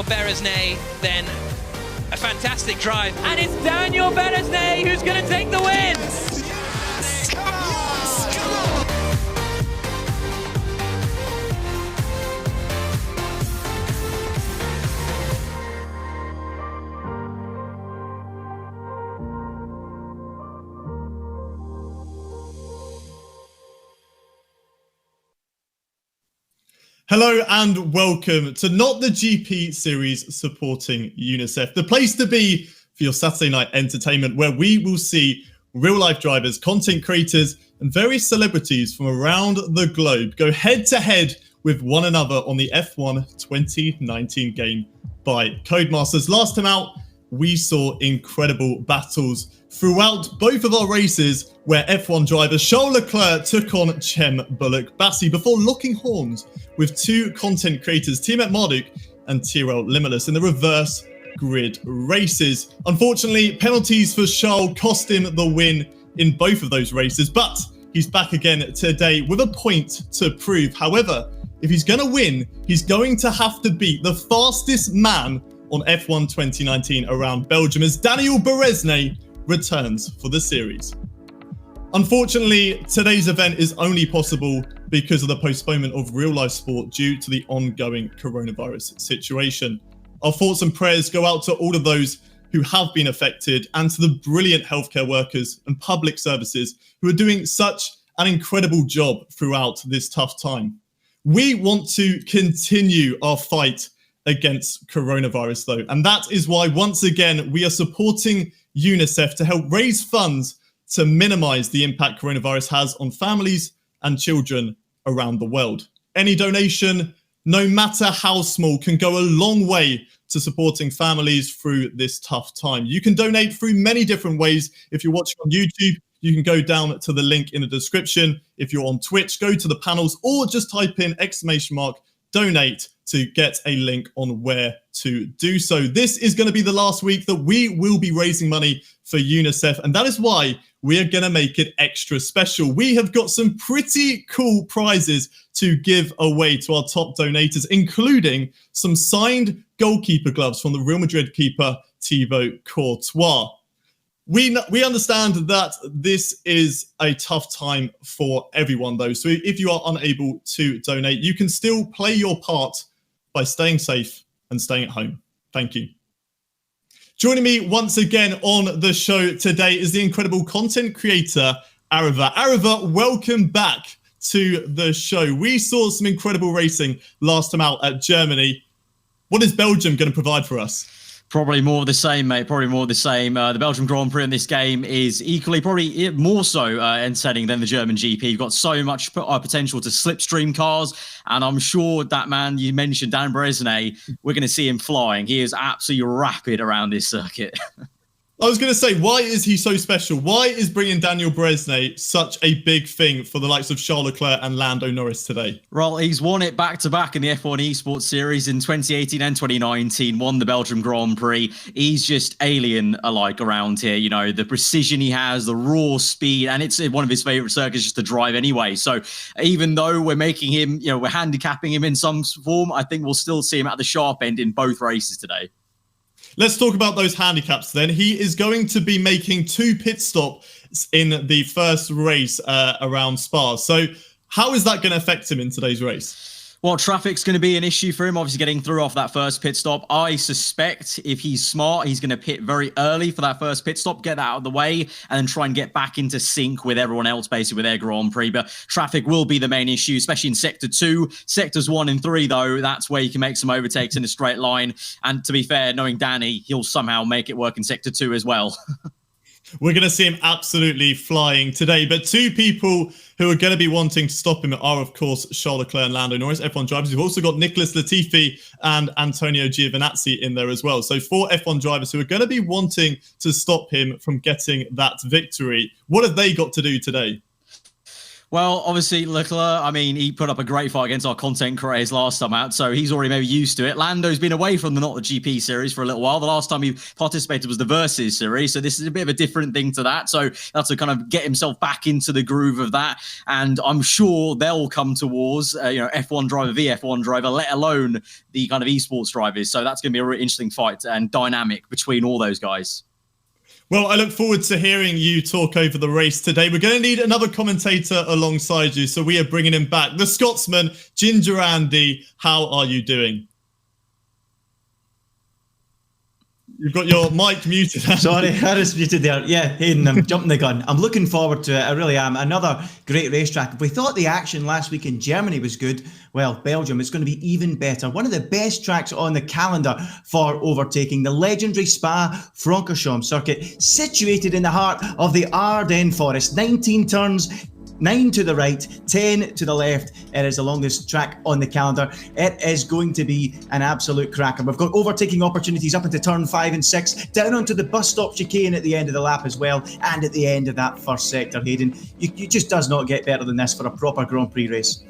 Berezne, then a fantastic drive. And it's Daniel Berezne who's going to take the win. Hello and welcome to Not the GP series supporting Unicef, the place to be for your Saturday night entertainment, where we will see real-life drivers, content creators, and various celebrities from around the globe go head-to-head with one another on the F1 2019 game by Codemasters. Last time out, we saw incredible battles throughout both of our races, where F1 driver Charles Leclerc took on Cem Bullock-Bassi before locking horns with two content creators, Tiamat Marduk and Tyrell Limitless, in the reverse grid races. Unfortunately, penalties for Charles cost him the win in both of those races, but he's back again today with a point to prove. However, if he's going to win, he's going to have to beat the fastest man on F1 2019 around Belgium, as Daniel Berezne returns for the series. Unfortunately, today's event is only possible because of the postponement of real-life sport due to the ongoing coronavirus situation. Our thoughts and prayers go out to all of those who have been affected and to the brilliant healthcare workers and public services who are doing such an incredible job throughout this tough time. We want to continue our fight against coronavirus, though, and that is why, once again, we are supporting Unicef to help raise funds to minimize the impact coronavirus has on families and children around the world. Any donation, no matter how small, can go a long way to supporting families through this tough time. You can donate through many different ways. If you're watching on YouTube, you can go down to the link in the description. If you're on Twitch, go to the panels or just type in !donate to get a link on where to do so. This is going to be the last week that we will be raising money for UNICEF, and that is why we are going to make it extra special. We have got some pretty cool prizes to give away to our top donators, including some signed goalkeeper gloves from the Real Madrid keeper, Thibaut Courtois. We understand that this is a tough time for everyone, though. So if you are unable to donate, you can still play your part by staying safe and staying at home. Thank you. Joining me once again on the show today is the incredible content creator, Ariva. Ariva, welcome back to the show. We saw some incredible racing last time out at Germany. What is Belgium going to provide for us? Probably more of the same, mate. Probably more of the same. The Belgian Grand Prix in this game is equally, probably more so entertaining than the German GP. You've got so much potential to slipstream cars, and I'm sure that man you mentioned, Dan Berezne, we're going to see him flying. He is absolutely rapid around this circuit. I was going to say, why is he so special? Why is bringing Daniel Berezne such a big thing for the likes of Charles Leclerc and Lando Norris today? Well, he's won it back-to-back in the F1 Esports Series in 2018 and 2019, won the Belgian Grand Prix. He's just alien-alike around here. You know, the precision he has, the raw speed, and it's one of his favourite circuits just to drive anyway. So even though we're making him, we're handicapping him in some form, I think we'll still see him at the sharp end in both races today. Let's talk about those handicaps then. He is going to be making 2 pit stops in the first race around Spa. So how is that going to affect him in today's race? Well, traffic's going to be an issue for him, obviously getting through off that first pit stop. I suspect if he's smart, he's going to pit very early for that first pit stop, get that out of the way, and then try and get back into sync with everyone else, basically, with their Grand Prix. But traffic will be the main issue, especially in Sector 2. Sectors 1 and 3, though, that's where you can make some overtakes in a straight line. And to be fair, knowing Danny, he'll somehow make it work in Sector 2 as well. We're going to see him absolutely flying today. But 2 people who are going to be wanting to stop him are, of course, Charles Leclerc and Lando Norris, F1 drivers. We've also got Nicholas Latifi and Antonio Giovinazzi in there as well. So 4 F1 drivers who are going to be wanting to stop him from getting that victory. What have they got to do today? Well, obviously, Leclerc, I mean, he put up a great fight against our content creators last time out, so he's already maybe used to it. Lando's been away from the Not the GP series for a little while. The last time he participated was the Versus series, so this is a bit of a different thing to that. So that's to kind of get himself back into the groove of that. And I'm sure they'll come towards, F1 driver v F1 driver, let alone the kind of esports drivers. So that's going to be a really interesting fight and dynamic between all those guys. Well, I look forward to hearing you talk over the race today. We're going to need another commentator alongside you, so we are bringing him back. The Scotsman, Ginger Andy, how are you doing? You've got your mic muted. Sorry, I was muted there. Yeah, Hayden, I'm jumping the gun. I'm looking forward to it. I really am. Another great racetrack. If we thought the action last week in Germany was good, well, Belgium, it's going to be even better. One of the best tracks on the calendar for overtaking. The legendary Spa-Francorchamps circuit, situated in the heart of the Ardennes forest. 19 turns, 9 to the right, 10 to the left. It is the longest track on the calendar. It is going to be an absolute cracker. We've got overtaking opportunities up into turn 5 and 6, down onto the bus stop chicane at the end of the lap as well, and at the end of that first sector, Hayden. It just does not get better than this for a proper Grand Prix race.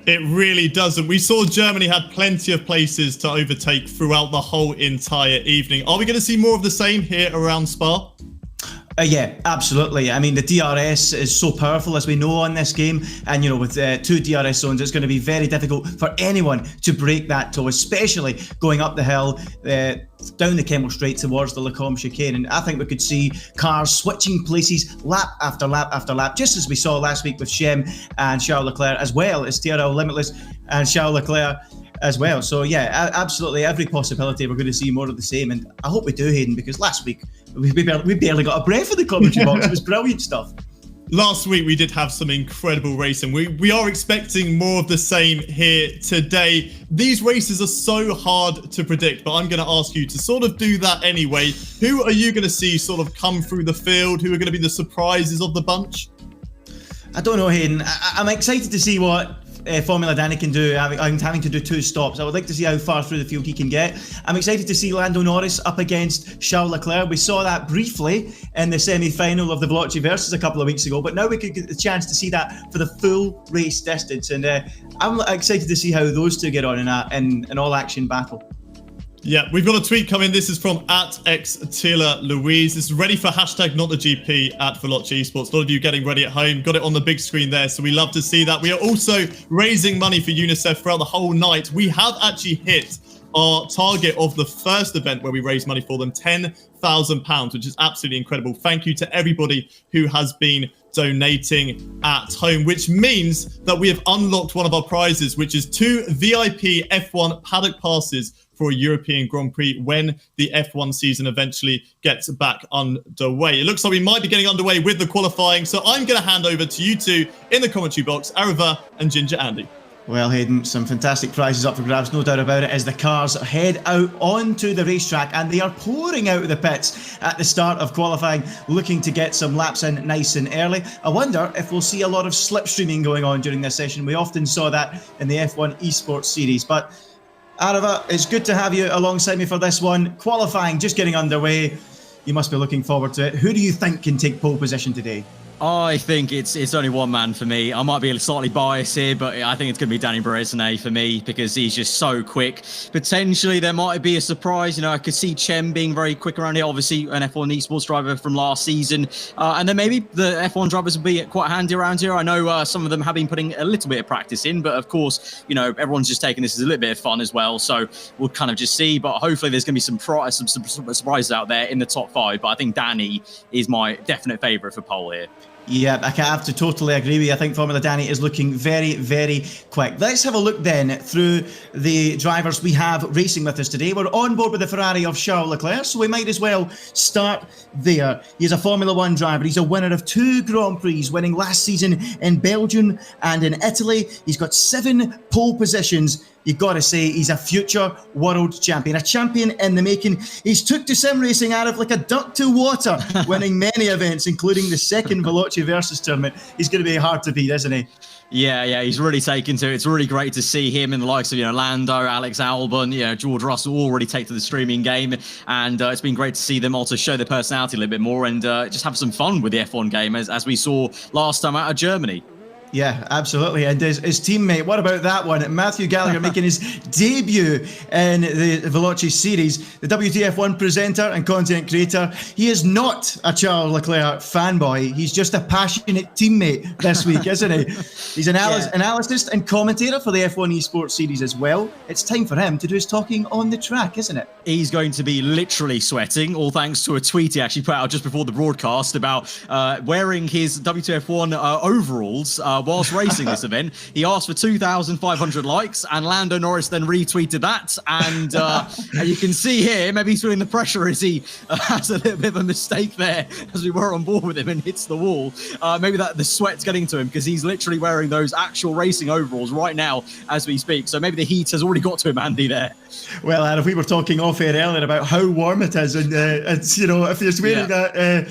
It really doesn't. We saw Germany had plenty of places to overtake throughout the whole entire evening. Are we going to see more of the same here around Spa? Yeah, absolutely. I mean, the DRS is so powerful, as we know, on this game. And, with 2 DRS zones, it's going to be very difficult for anyone to break that toe, especially going up the hill, down the Kemmel Straight towards the Lecombe chicane. And I think we could see cars switching places lap after lap after lap, just as we saw last week with Shem and Charles Leclerc, as well as Tyrrell Limitless and Charles Leclerc as well. So yeah, absolutely every possibility we're going to see more of the same, and I hope we do, Hayden, because last week we barely got a breath in the commentary box. It was brilliant stuff. Last week we did have some incredible racing. We are expecting more of the same here today. These races are so hard to predict, but I'm going to ask you to sort of do that anyway. Who are you going to see sort of come through the field? Who are going to be the surprises of the bunch? I don't know, Hayden. I'm excited to see what Formula Danny can do. I'm having to do 2 stops. I would like to see how far through the field he can get. I'm excited to see Lando Norris up against Charles Leclerc. We saw that briefly in the semi-final of the Veloci Versus a couple of weeks ago, but now we could get the chance to see that for the full race distance, and I'm excited to see how those two get on in an all-action battle. Yeah, we've got a tweet coming. This is from @XTaylorLouise. This is ready for #NotTheGP at Veloci Esports. A lot of you getting ready at home. Got it on the big screen there, so we love to see that. We are also raising money for Unicef throughout the whole night. We have actually hit our target of the first event where we raised money for them, £10,000, which is absolutely incredible. Thank you to everybody who has been donating at home, which means that we have unlocked one of our prizes, which is 2 VIP F1 paddock passes for a European Grand Prix when the F1 season eventually gets back underway. It looks like we might be getting underway with the qualifying, so I'm going to hand over to you two in the commentary box, Arava and Ginger Andy. Well, Hayden, some fantastic prizes up for grabs, no doubt about it, as the cars head out onto the racetrack, and they are pouring out of the pits at the start of qualifying, looking to get some laps in nice and early. I wonder if we'll see a lot of slipstreaming going on during this session. We often saw that in the F1 Esports series, but Arava, it's good to have you alongside me for this one. Qualifying just getting underway. You must be looking forward to it. Who do you think can take pole position today? I think it's only one man for me. I might be slightly biased here, but I think it's going to be Danny Bracele for me because he's just so quick. Potentially, there might be a surprise. I could see Chem being very quick around here. Obviously, an F1 esports driver from last season. And then maybe the F1 drivers will be quite handy around here. I know some of them have been putting a little bit of practice in, but of course, everyone's just taking this as a little bit of fun as well. So we'll kind of just see. But hopefully, there's going to be some surprises out there in the top 5. But I think Danny is my definite favourite for pole here. Yeah, I have to totally agree with you. I think Formula Danny is looking very, very quick. Let's have a look then through the drivers we have racing with us today. We're on board with the Ferrari of Charles Leclerc, so we might as well start there. He's a Formula 1 driver. He's a winner of 2 Grand Prix, winning last season in Belgium and in Italy. He's got 7 pole positions. You've got to say he's a future world champion, a champion in the making. He's took to sim racing, Arif, like a duck to water, winning many events, including the second Veloci Versus tournament. He's going to be hard to beat, isn't he? Yeah, he's really taken to it. It's really great to see him in the likes of, Lando, Alex Albon, George Russell already take to the streaming game. And it's been great to see them also show their personality a little bit more and just have some fun with the F1 game as we saw last time out of Germany. Yeah, absolutely. And his teammate, what about that one? Matthew Gallacher making his debut in the Veloci series. The WTF1 presenter and content creator. He is not a Charles Leclerc fanboy. He's just a passionate teammate this week, isn't he? He's an analyst and commentator for the F1 Esports series as well. It's time for him to do his talking on the track, isn't it? He's going to be literally sweating, all thanks to a tweet he actually put out just before the broadcast about wearing his WTF1 overalls whilst racing this event. He asked for 2,500 likes, and Lando Norris then retweeted that. And you can see here, maybe he's feeling the pressure as he has a little bit of a mistake there as we were on board with him and hits the wall. Maybe that the sweat's getting to him because he's literally wearing those actual racing overalls right now as we speak. So maybe the heat has already got to him, Andy, there. Well, and if we were talking off air earlier about how warm it is, and it's, you know, if he's wearing that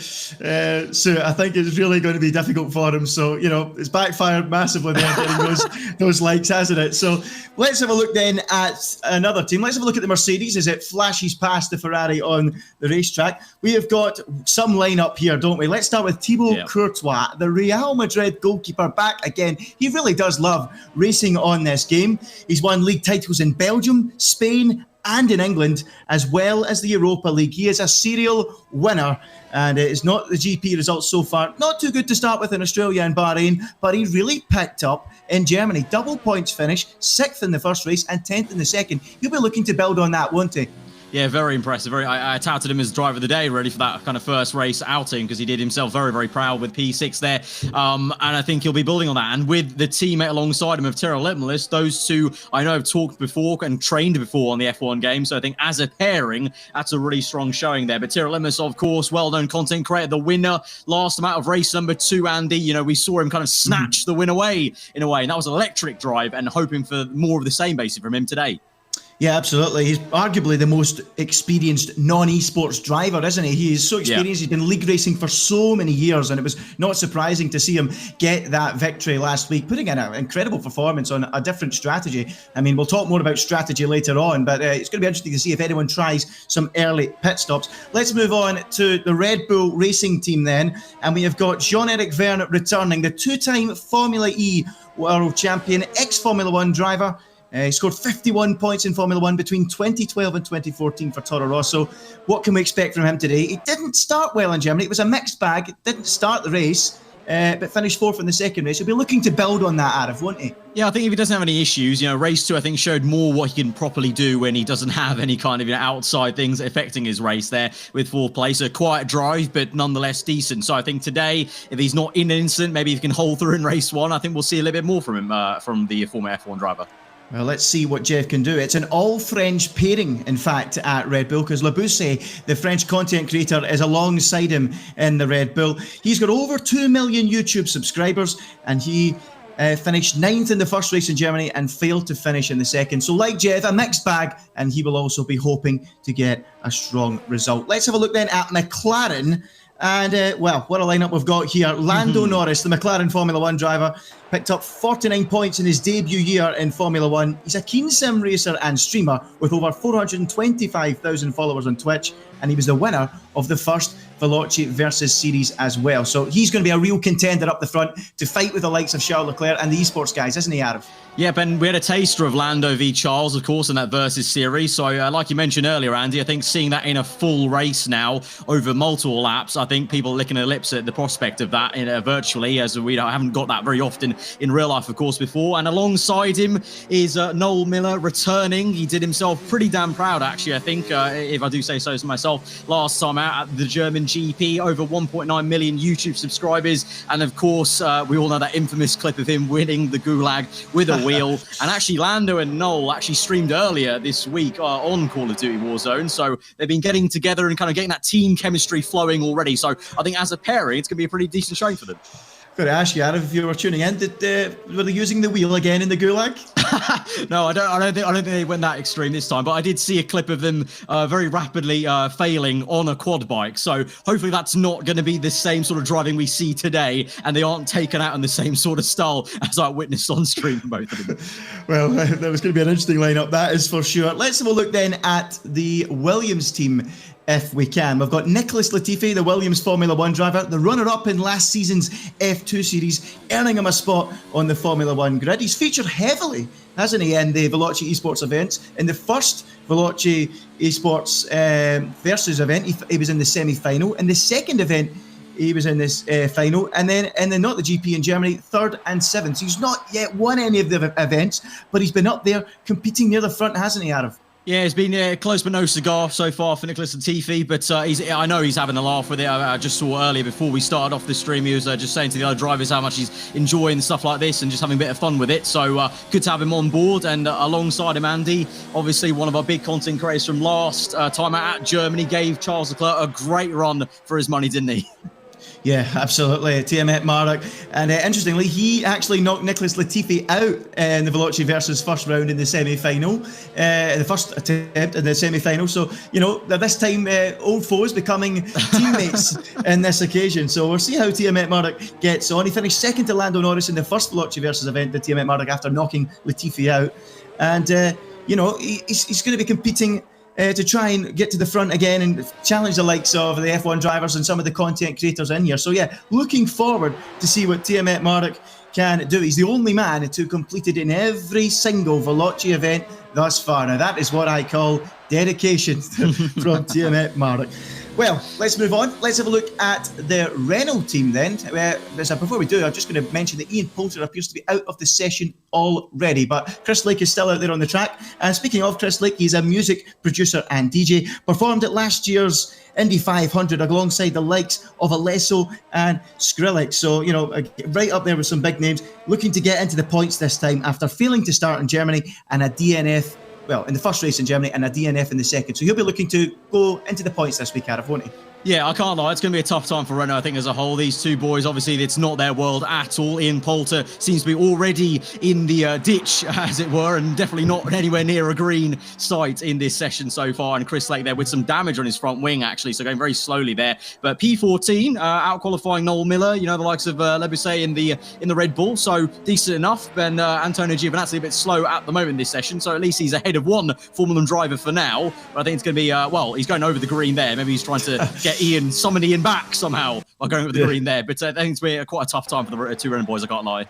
suit, I think it's really going to be difficult for him. So, you know, it's backfired massively there getting those likes, hasn't it? So let's have a look then at another team. Let's have a look at the Mercedes as it flashes past the Ferrari on the racetrack. We have got some lineup here, don't we? Let's start with Thibaut Courtois, the Real Madrid goalkeeper, back again. He really does love racing on this game. He's won league titles in Belgium, Spain, and in England, as well as the Europa League. He is a serial winner, and it is not the GP results so far. Not too good to start with in Australia and Bahrain, but he really picked up in Germany. Double points finish, 6th in the first race and 10th in the second. He'll be looking to build on that, won't he? Yeah, very impressive. I touted him as driver of the day, really, for that kind of first race outing, because he did himself very, very proud with P6 there. And I think he'll be building on that. And with the teammate alongside him of Tyrrell Litmalis, those two I know have talked before and trained before on the F1 game. So I think as a pairing, that's a really strong showing there. But Tyrrell Litmalis, of course, well-known content creator, the winner last time out of race number 2, Andy. You know, we saw him kind of snatch the win away in a way. And that was electric drive, and hoping for more of the same basically from him today. Yeah, absolutely. He's arguably the most experienced non-esports driver, isn't he? He is so experienced. He's been league racing for so many years, and it was not surprising to see him get that victory last week, putting in an incredible performance on a different strategy. I mean, we'll talk more about strategy later on, but it's going to be interesting to see if anyone tries some early pit stops. Let's move on to the Red Bull racing team then, and we have got Jean-Eric Vergne returning, the two-time Formula E world champion, ex-Formula 1 driver. He scored 51 points in Formula 1 between 2012 and 2014 for Toro Rosso. What can we expect from him today? He didn't start well in Germany. It was a mixed bag. It didn't start the race, but finished 4th in the second race. He'll be looking to build on that, Arif, won't he? Yeah, I think if he doesn't have any issues, you know, race 2, I think, showed more what he can properly do when he doesn't have any kind of, you know, outside things affecting his race there with 4th place. A quiet drive, but nonetheless decent. So I think today, if he's not in an incident, maybe he can hold through in race 1. I think we'll see a little bit more from him, from the former F1 driver. Well, let's see what Jeff can do. It's an all-French pairing, in fact, at Red Bull, because Labousse, the French content creator, is alongside him in the Red Bull. He's got over 2 million YouTube subscribers, and he finished 9th in the first race in Germany and failed to finish in the second. So like Jeff, a mixed bag, and he will also be hoping to get a strong result. Let's have a look then at McLaren. And, well, what a lineup we've got here. Lando Norris, the McLaren Formula 1 driver, picked up 49 points in his debut year in Formula 1. He's a keen sim racer and streamer with over 425,000 followers on Twitch, and he was the winner of the first Veloci versus series as well. So he's going to be a real contender up the front to fight with the likes of Charles Leclerc and the esports guys, isn't he, Arif? Yep, and we had a taster of Lando v Charles, of course, in that versus series. So like you mentioned earlier, Andy, I think seeing that in a full race now over multiple laps, I think people are licking their lips at the prospect of that virtually, as we haven't got that very often in real life, of course, before. And alongside him is Noel Miller returning. He did himself pretty damn proud, actually, I think, if I do say so myself, last time out at the German GP, over 1.9 million YouTube subscribers. And of course, we all know that infamous clip of him winning the Gulag with a wheel. And actually, Lando and Noel actually streamed earlier this week on Call of Duty Warzone. So they've been getting together and kind of getting that team chemistry flowing already. So I think as a pairing, it's going to be a pretty decent showing for them. Got to ask you, Arif, if you were tuning in, were they using the wheel again in the Gulag? No, I don't think they went that extreme this time. But I did see a clip of them very rapidly failing on a quad bike. So hopefully that's not going to be the same sort of driving we see today, and they aren't taken out in the same sort of style as I witnessed on stream from both of them. Well, that was going to be an interesting lineup, that is for sure. Let's have a look then at the Williams team if we can. We've got Nicholas Latifi, the Williams Formula One driver, the runner-up in last season's F2 series, earning him a spot on the Formula One grid. He's featured heavily, hasn't he, in the Veloci Esports events. In the first Veloci Esports Versus event, he was in the semi-final. In the second event, he was in this final. And then in the Not the GP in Germany, 3rd and 7th. So he's not yet won any of the events, but he's been up there competing near the front, hasn't he, Arif? Yeah, it's been close but no cigar so far for Nicholas Latifi, but I know he's having a laugh with it. I just saw earlier before we started off the stream, he was just saying to the other drivers how much he's enjoying stuff like this and just having a bit of fun with it. So good to have him on board, and alongside him, Andy, obviously one of our big content creators from last time out at Germany, gave Charles Leclerc a great run for his money, didn't he? Yeah, absolutely. TM Marek. And interestingly, he actually knocked Nicholas Latifi out in the Veloci Versus first round in the semi-final, the first attempt in the semi-final. So, you know, this time old foes becoming teammates in this occasion. So we'll see how TM Marek gets on. He finished second to Lando Norris in the first Veloci Versus event, the TM Marek, after knocking Latifi out. And, you know, he's going to be competing to try and get to the front again and challenge the likes of the F1 drivers and some of the content creators in here. So yeah, looking forward to see what TM Marek can do. He's the only man to completed in every single Veloci event thus far. Now that is what I call dedication from TM Marek. Well, let's move on. Let's have a look at the Renault team then. Before we do, I'm just going to mention that Ian Poulter appears to be out of the session already, but Chris Lake is still out there on the track. And speaking of Chris Lake, he's a music producer and DJ, performed at last year's Indy 500 alongside the likes of Alesso and Skrillex. So, you know, right up there with some big names, looking to get into the points this time after failing to start in Germany and a DNF. Well, in the first race in Germany and a DNF in the second. So he'll be looking to go into the points this week, Arif, won't he? Yeah, I can't lie. It's going to be a tough time for Renault, I think, as a whole. These two boys, obviously, it's not their world at all. Ian Poulter seems to be already in the ditch, as it were, and definitely not anywhere near a green site in this session so far. And Chris Lake there with some damage on his front wing, actually, so going very slowly there. But P14, out-qualifying Noel Miller, you know, the likes of Le Busset in the Red Bull, so decent enough. And Antonio Giovinazzi a bit slow at the moment this session, so at least he's ahead of one Formula 1 driver for now. But I think it's going to be, well, he's going over the green there. Maybe he's trying to get summon Ian back somehow by going over the green there. But I think it's been quite a tough time for the two Renault boys, I can't lie.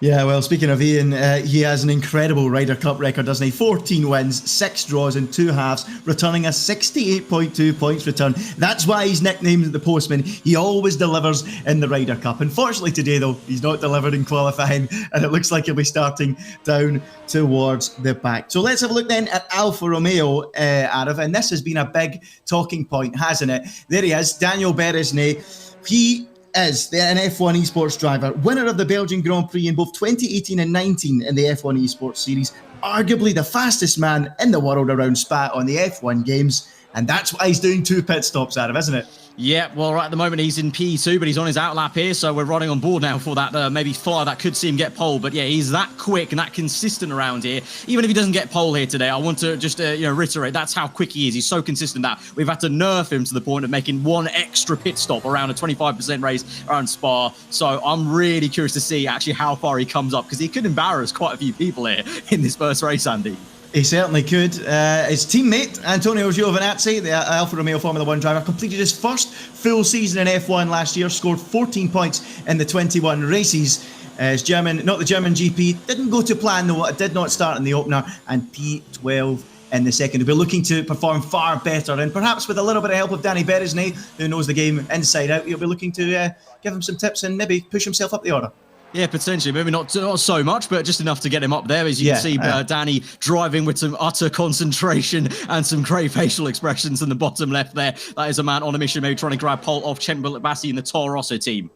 Yeah, well, speaking of Ian, he has an incredible Ryder Cup record, doesn't he? 14 wins, 6 draws and 2 halves, returning a 68.2 points return. That's why he's nicknamed the Postman. He always delivers in the Ryder Cup. Unfortunately today, though, he's not delivered in qualifying, and it looks like he'll be starting down towards the back. So let's have a look then at Alfa Romeo, Arif, and this has been a big talking point, hasn't it? There he is, Daniel Beresnay. He is an F1 esports driver, winner of the Belgian Grand Prix in both 2018 and 19 in the F1 esports series, arguably the fastest man in the world around Spa on the F1 games, and that's why he's doing 2 pit stops, Adam, isn't it? Yeah, well, right at the moment he's in P2, but he's on his outlap here, so we're running on board now for that maybe fire that could see him get pole. But yeah, he's that quick and that consistent around here. Even if he doesn't get pole here today, I want to just reiterate that's how quick he is. He's so consistent that we've had to nerf him to the point of making one extra pit stop around a 25% race around Spa. So I'm really curious to see actually how far he comes up, because he could embarrass quite a few people here in this first race, Andy. He certainly could. His teammate, Antonio Giovinazzi, the Alfa Romeo Formula 1 driver, completed his first full season in F1 last year, scored 14 points in the 21 races. His German, not the German GP, didn't go to plan though, it did not start in the opener, and P12 in the second. He'll be looking to perform far better, and perhaps with a little bit of help of Danny Beresnay, who knows the game inside out, he'll be looking to give him some tips and maybe push himself up the order. Yeah, potentially. Maybe not so much, but just enough to get him up there. As you can see, Danny driving with some utter concentration and some great facial expressions in the bottom left there. That is a man on a mission, maybe trying to grab pole off Cem Bassi in the Toro Rosso team.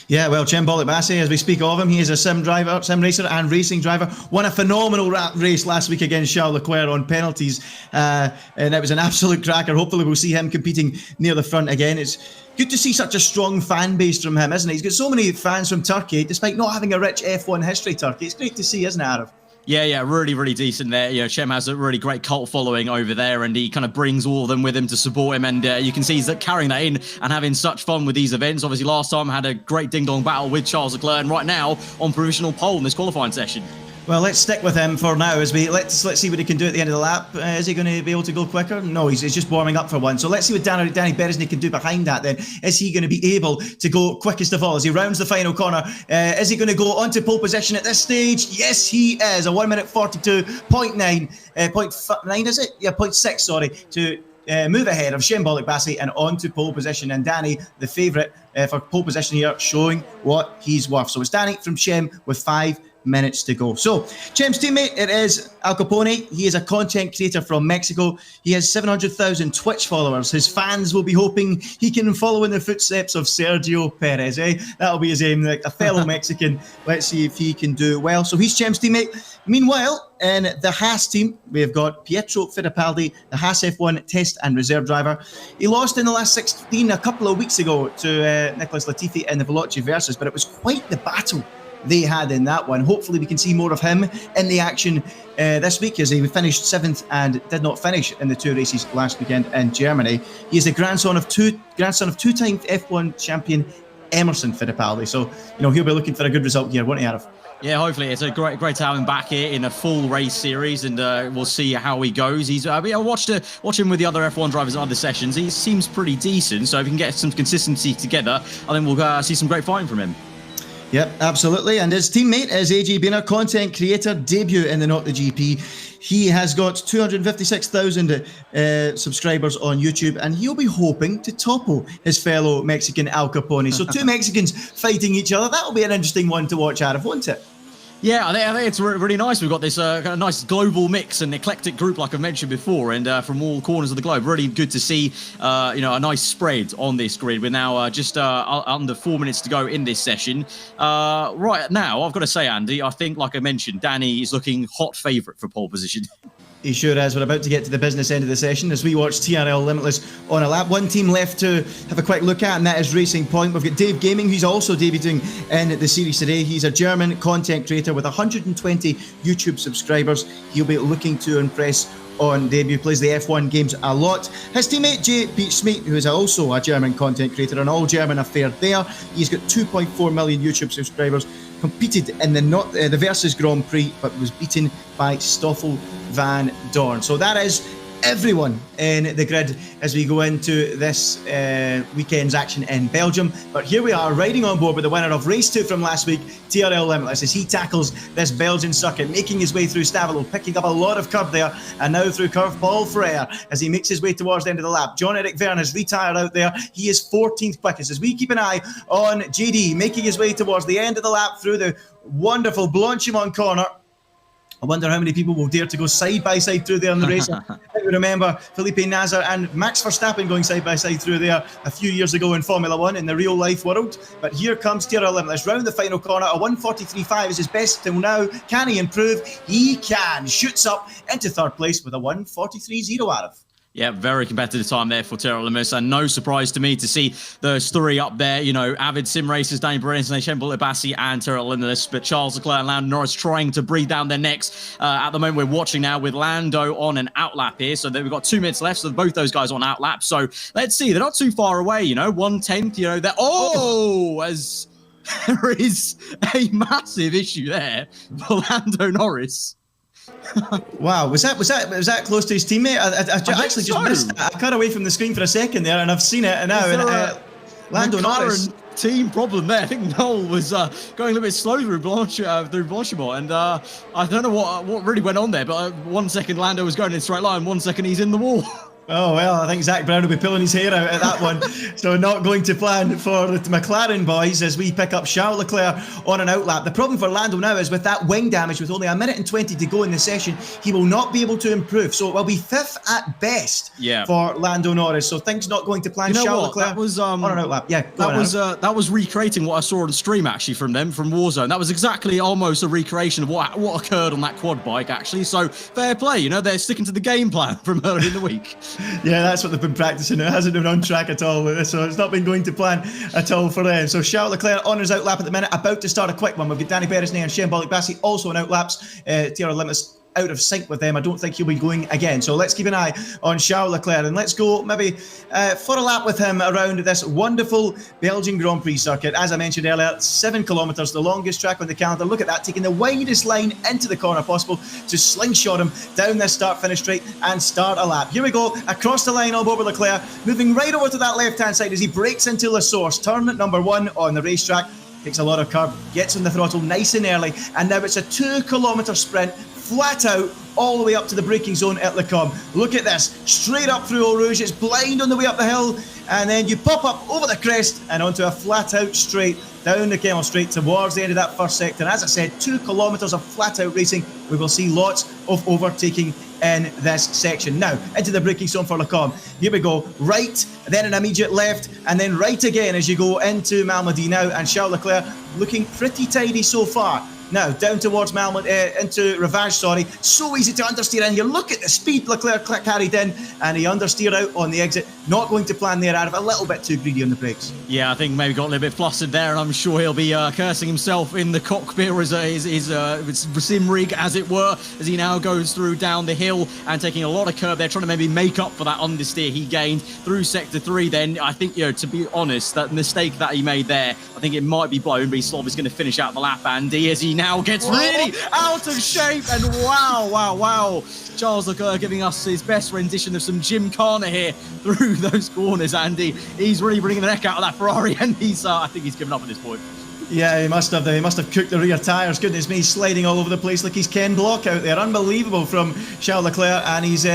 Yeah, well, Cem Bassi, as we speak of him, he is a sim racer and racing driver. Won a phenomenal race last week against Charles Leclerc on penalties, and it was an absolute cracker. Hopefully we'll see him competing near the front again. It's good to see such a strong fan base from him, isn't it? He's got so many fans from Turkey, despite not having a rich F1 history, Turkey. It's great to see, isn't it, Arif? Yeah, really, really decent there. You know, Cem has a really great cult following over there, and he kind of brings all of them with him to support him. And you can see he's carrying that in and having such fun with these events. Obviously, last time had a great ding-dong battle with Charles Leclerc, and right now on provisional pole in this qualifying session. Well, let's stick with him for now as let's see what he can do at the end of the lap. Is he going to be able to go quicker? No, he's just warming up for one. So let's see what Danny Beresney can do behind that then. Is he going to be able to go quickest of all as he rounds the final corner? Is he going to go onto pole position at this stage? Yes, he is. A 1 minute 42.9, 0.9 is it? Yeah, 0.6, sorry, to move ahead of Shembolic Bassi and onto pole position. And Danny, the favourite for pole position here, showing what he's worth. So it's Danny from Shem with 5 minutes to go. So Chem's teammate, it is Al Capone. He is a content creator from Mexico. He has 700,000 Twitch followers. His fans will be hoping he can follow in the footsteps of Sergio Perez. That'll be his aim, like a fellow Mexican. Let's see if he can do well. So he's Chem's teammate. Meanwhile, in the Haas team, we've got Pietro Fittipaldi, the Haas F1 test and reserve driver. He lost in the last 16 a couple of weeks ago to Nicholas Latifi in the Veloci Versus, but it was quite the battle they had in that one. Hopefully we can see more of him in the action this week, as he finished 7th and did not finish in the 2 races last weekend in Germany. He is the grandson of two-time F1 champion Emerson Fittipaldi. So, he'll be looking for a good result here, won't he, Arif? Yeah, hopefully it's a great to have him back here in a full race series, and we'll see how he goes. I watch him with the other F1 drivers at other sessions. He seems pretty decent, so if we can get some consistency together, I think we'll see some great fighting from him. Yep, absolutely. And his teammate is AJ Biner, content creator, debut in the Not the GP. He has got 256,000 subscribers on YouTube, and he'll be hoping to topple his fellow Mexican Al Capone. So 2 Mexicans fighting each other. That'll be an interesting one to watch, Arif, won't it? Yeah, I think it's really nice. We've got this kind of nice global mix and eclectic group, like I mentioned before, and from all corners of the globe. Really good to see, a nice spread on this grid. We're now just under 4 minutes to go in this session. Right now, I've got to say, Andy, I think, like I mentioned, Danny is looking hot favourite for pole position. He sure is. We're about to get to the business end of the session as we watch TRL Limitless on a lap. One team left to have a quick look at, and that is Racing Point. We've got Dave Gaming, who's also debuting in the series today. He's a German content creator with 120 YouTube subscribers. He'll be looking to impress on debut, plays the F1 games a lot. His teammate Jay Beachmeat, who is also a German content creator, an all-German affair there. He's got 2.4 million YouTube subscribers, competed in the Versus Grand Prix, but was beaten by Stoffel van Dorn. So that is everyone in the grid as we go into this weekend's action in Belgium. But here we are, riding on board with the winner of race 2 from last week, TRL Limitless, as he tackles this Belgian circuit, making his way through Stavelot, picking up a lot of curb there, and now through curve Paul Frere as he makes his way towards the end of the lap. John-Eric Verne has retired out there. He is 14th quickest as we keep an eye on JD making his way towards the end of the lap through the wonderful Blanchimont corner. I wonder how many people will dare to go side by side through there in the race. I remember Felipe Nasr and Max Verstappen going side by side through there a few years ago in Formula One in the real life world. But here comes TRL Limitless round the final corner. A 1:43.5 is his best till now. Can he improve? He can. Shoots up into 3rd place with a 1:43.0 Arif. Yeah, very competitive time there for TRL Limitless, and no surprise to me to see those 3 up there. Avid sim racers, Danny Beresney, Shembolic Bassi, and TRL Limitless. But Charles Leclerc and Lando Norris trying to breathe down their necks. At the moment, we're watching now with Lando on an outlap here. So we've got 2 minutes left. So both those guys on outlap. So let's see. They're not too far away. 1/10. As there is a massive issue there for Lando Norris. Wow, was that close to his teammate? I actually just missed that. I cut away from the screen for a second there, and I've seen it now. Lando Norris. Team problem there. I think Noel was going a little bit slow through Blanchimont, and I don't know what really went on there, but 1 second Lando was going in a straight line, 1 second he's in the wall. Oh, well, I think Zach Brown will be pulling his hair out at that one. So not going to plan for the McLaren boys as we pick up Charles Leclerc on an outlap. The problem for Lando now is with that wing damage, with only 1 minute and 20 to go in the session, he will not be able to improve. So it will be 5th at best for Lando Norris. So things not going to plan. Charles Leclerc that was, on an outlap. Yeah, that was recreating what I saw on stream actually from Warzone. That was exactly almost a recreation of what occurred on that quad bike actually. So fair play, they're sticking to the game plan from earlier in the week. Yeah, that's what they've been practicing. It hasn't been on track at all, so it's not been going to plan at all for them. So Charles Leclerc on his outlap at the minute, about to start a quick one. We've got Danny Beresney and Shembolic Bassi also on outlaps. TRL Limitless out of sync with them. I don't think he'll be going again. So let's keep an eye on Charles Leclerc, and let's go maybe for a lap with him around this wonderful Belgian Grand Prix circuit. As I mentioned earlier, 7 kilometres, the longest track on the calendar. Look at that, taking the widest line into the corner possible to slingshot him down this start-finish straight and start a lap. Here we go, across the line all over Leclerc, moving right over to that left-hand side as he breaks into La Source, turn number 1 on the racetrack. Takes a lot of curb, gets on the throttle nice and early, and now it's a 2-kilometre sprint, flat out, all the way up to the braking zone at Le Combe. Look at this, straight up through Eau Rouge, it's blind on the way up the hill, and then you pop up over the crest and onto a flat out straight down the Kemmel Straight towards the end of that first sector. As I said, 2 kilometres of flat out racing. We will see lots of overtaking in this section. Now, into the braking zone for Le Combe. Here we go, right, then an immediate left, and then right again as you go into Malmedy now, and Charles Leclerc looking pretty tidy so far. Now, down towards into Rivage, so easy to understeer in here. Look at the speed Leclerc carried in, and he understeered out on the exit. Not going to plan there, out of a little bit too greedy on the brakes. Yeah, I think maybe got a little bit flustered there, and I'm sure he'll be cursing himself in the cockpit, or his sim rig, as it were, as he now goes through down the hill and taking a lot of curb there, trying to maybe make up for that understeer he gained through Sector 3. Then I think, to be honest, that mistake that he made there, I think it might be blown, but he's going to finish out the lap, Andy, as he now gets really out of shape. And wow, Charles Leclerc giving us his best rendition of some Gymkhana here through those corners, Andy. He's really bringing the neck out of that Ferrari, and I think he's given up at this point. Yeah, he must have cooked the rear tyres. Goodness me, sliding all over the place like he's Ken Block out there. Unbelievable from Charles Leclerc, and he's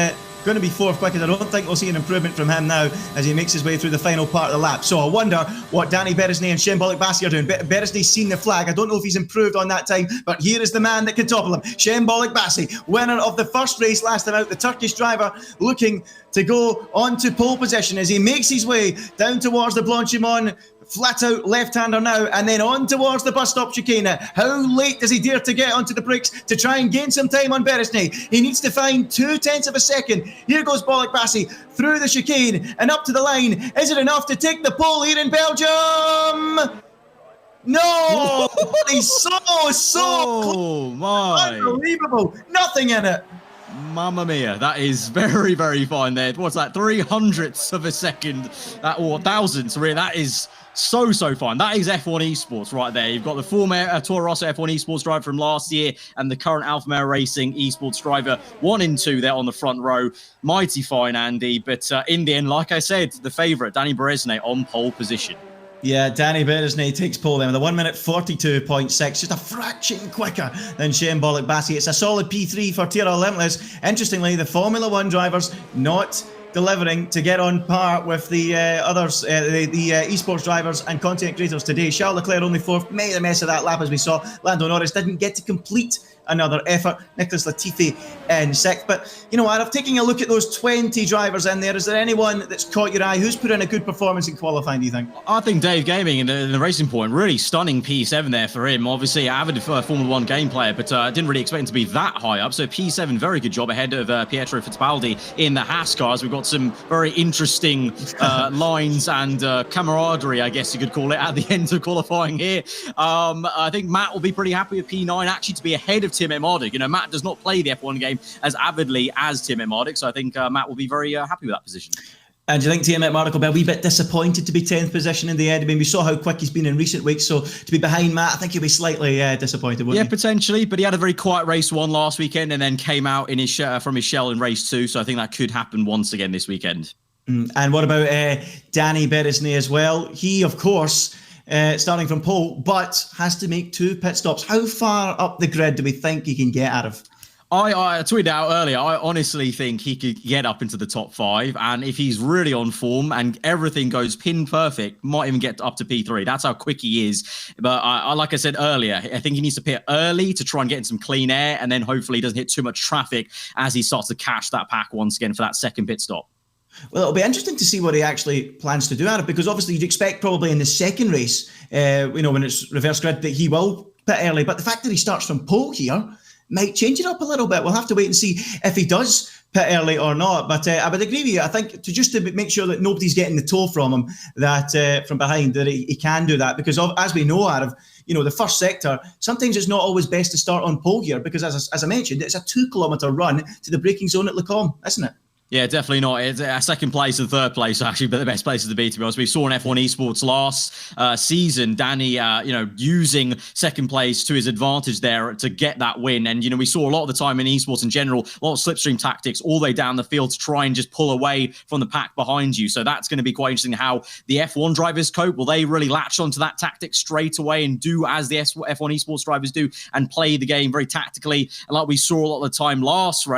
going to be 4th quickest. I don't think we'll see an improvement from him now as he makes his way through the final part of the lap. So I wonder what Danny Beresnay and Shane Bassi are doing. Beresnay's seen the flag. I don't know if he's improved on that time, but here is the man that can topple him. Shane Bassi, winner of the first race last time out, the Turkish driver, looking to go on to pole position as he makes his way down towards the Blanchimont. Flat out left-hander now, and then on towards the bus stop chicane. How late does he dare to get onto the brakes to try and gain some time on Beresnay? He needs to find 0.2 of a second. Here goes Bassi through the chicane and up to the line. Is it enough to take the pole here in Belgium? No! He's so close. My. Unbelievable. Nothing in it. Mamma mia, that is very, very fine there. What's that, 0.03 of a second? Or thousandths, really, that is so fine. That is F1 Esports right there. You've got the former Toro Rosso F1 Esports driver from last year and the current Alfa Romeo Racing Esports driver, 1 and 2 there on the front row. Mighty fine, Andy. But in the end, like I said, the favourite, Danny Beresnay, on pole position. Yeah, Danny Beresnay takes pole then with a 1 minute 42.6, just a fraction quicker than Shane Bassi. It's a solid P3 for Tierra Limitless. Interestingly, the Formula 1 drivers not delivering to get on par with the others, the esports drivers and content creators today. Charles Leclerc only 4th, made a mess of that lap as we saw. Lando Norris didn't get to complete another effort. Nicholas Latifi in 6th. But, I've taken a look at those 20 drivers in there. Is there anyone that's caught your eye? Who's put in a good performance in qualifying, do you think? I think Dave Gaming in the Racing Point, really stunning P7 there for him. Obviously, avid Formula 1 game player, but I didn't really expect him to be that high up. So P7, very good job ahead of Pietro Fittipaldi in the Haas cars. We've got some very interesting lines and camaraderie, I guess you could call it, at the end of qualifying here. I think Matt will be pretty happy with P9, actually, to be ahead of Tim Emarduk. Matt does not play the F1 game as avidly as Tim Emarduk, so I think Matt will be very happy with that position. And do you think Tim Emarduk will be a wee bit disappointed to be 10th position in the end? I mean, we saw how quick he's been in recent weeks, so to be behind Matt, I think he'll be slightly disappointed, wouldn't he? Yeah, potentially, but he had a very quiet race 1 last weekend and then came out in his from his shell in race 2, so I think that could happen once again this weekend. And what about Danny Beresnay as well? He, of course, starting from pole, but has to make 2 pit stops. How far up the grid do we think he can get out of? I tweeted out earlier, I honestly think he could get up into the top 5, and if he's really on form and everything goes pin perfect, might even get up to P3. That's how quick he is. But like I said earlier, I think he needs to pit early to try and get in some clean air, and then hopefully he doesn't hit too much traffic as he starts to cash that pack once again for that second pit stop. Well, it'll be interesting to see what he actually plans to do out of, because obviously you'd expect probably in the second race, when it's reverse grid, that he will pit early. But the fact that he starts from pole here might change it up a little bit. We'll have to wait and see if he does pit early or not. But I would agree with you. I think to make sure that nobody's getting the toe from him, that from behind, that he can do that. Because as we know, out of the first sector, sometimes it's not always best to start on pole here, because as I mentioned, it's a 2-kilometre run to the braking zone at Leclerc, isn't it? Yeah, definitely not. It's second place and third place, actually, but the best places to be honest. We saw in F1 Esports last season, Danny, using second place to his advantage there to get that win. And, we saw a lot of the time in esports in general, a lot of slipstream tactics all the way down the field to try and just pull away from the pack behind you. So that's going to be quite interesting how the F1 drivers cope. Will they really latch onto that tactic straight away and do as the F1 Esports drivers do and play the game very tactically? And like we saw a lot of the time last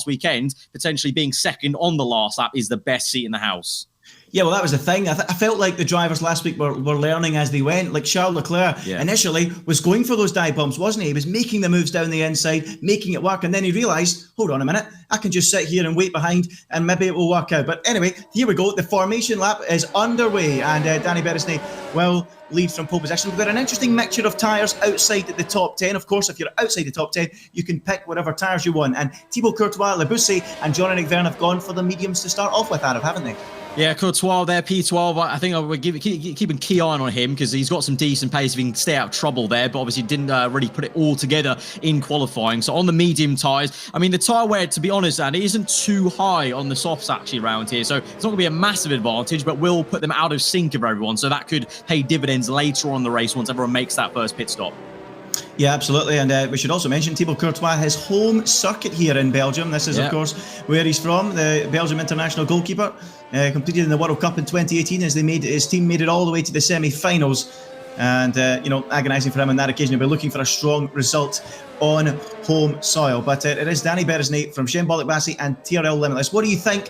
weekend, potentially being second on the last lap is the best seat in the house. Yeah, well, that was the thing. I felt like the drivers last week were learning as they went. Like Charles Leclerc initially was going for those dive bombs, wasn't he? He was making the moves down the inside, making it work. And then he realised, hold on a minute, I can just sit here and wait behind and maybe it will work out. But anyway, here we go. The formation lap is underway and Danny Beresney will lead from pole position. We've got an interesting mixture of tyres outside the top 10. Of course, if you're outside the top 10, you can pick whatever tyres you want. And Thibaut Courtois, Le Busset and Jean-Eric Verne have gone for the mediums to start off with, Adam, haven't they? Yeah, Courtois there, P12. I think I would keep a key eye on him because he's got some decent pace if he can stay out of trouble there, but obviously didn't really put it all together in qualifying. So on the medium tyres, I mean, the tyre wear, to be honest, and it isn't too high on the softs actually around here. So it's not going to be a massive advantage, but will put them out of sync of everyone. So that could pay dividends later on in the race once everyone makes that first pit stop. Yeah, absolutely. And we should also mention Thibaut Courtois, his home circuit here in Belgium. This is, of course, where he's from, the Belgium international goalkeeper. Competed in the World Cup in 2018 as his team made it all the way to the semi-finals. And, agonising for him on that occasion. He'll be looking for a strong result on home soil. But it is Danny Beresney from Chambolic Bassi and TRL Limitless. What do you think,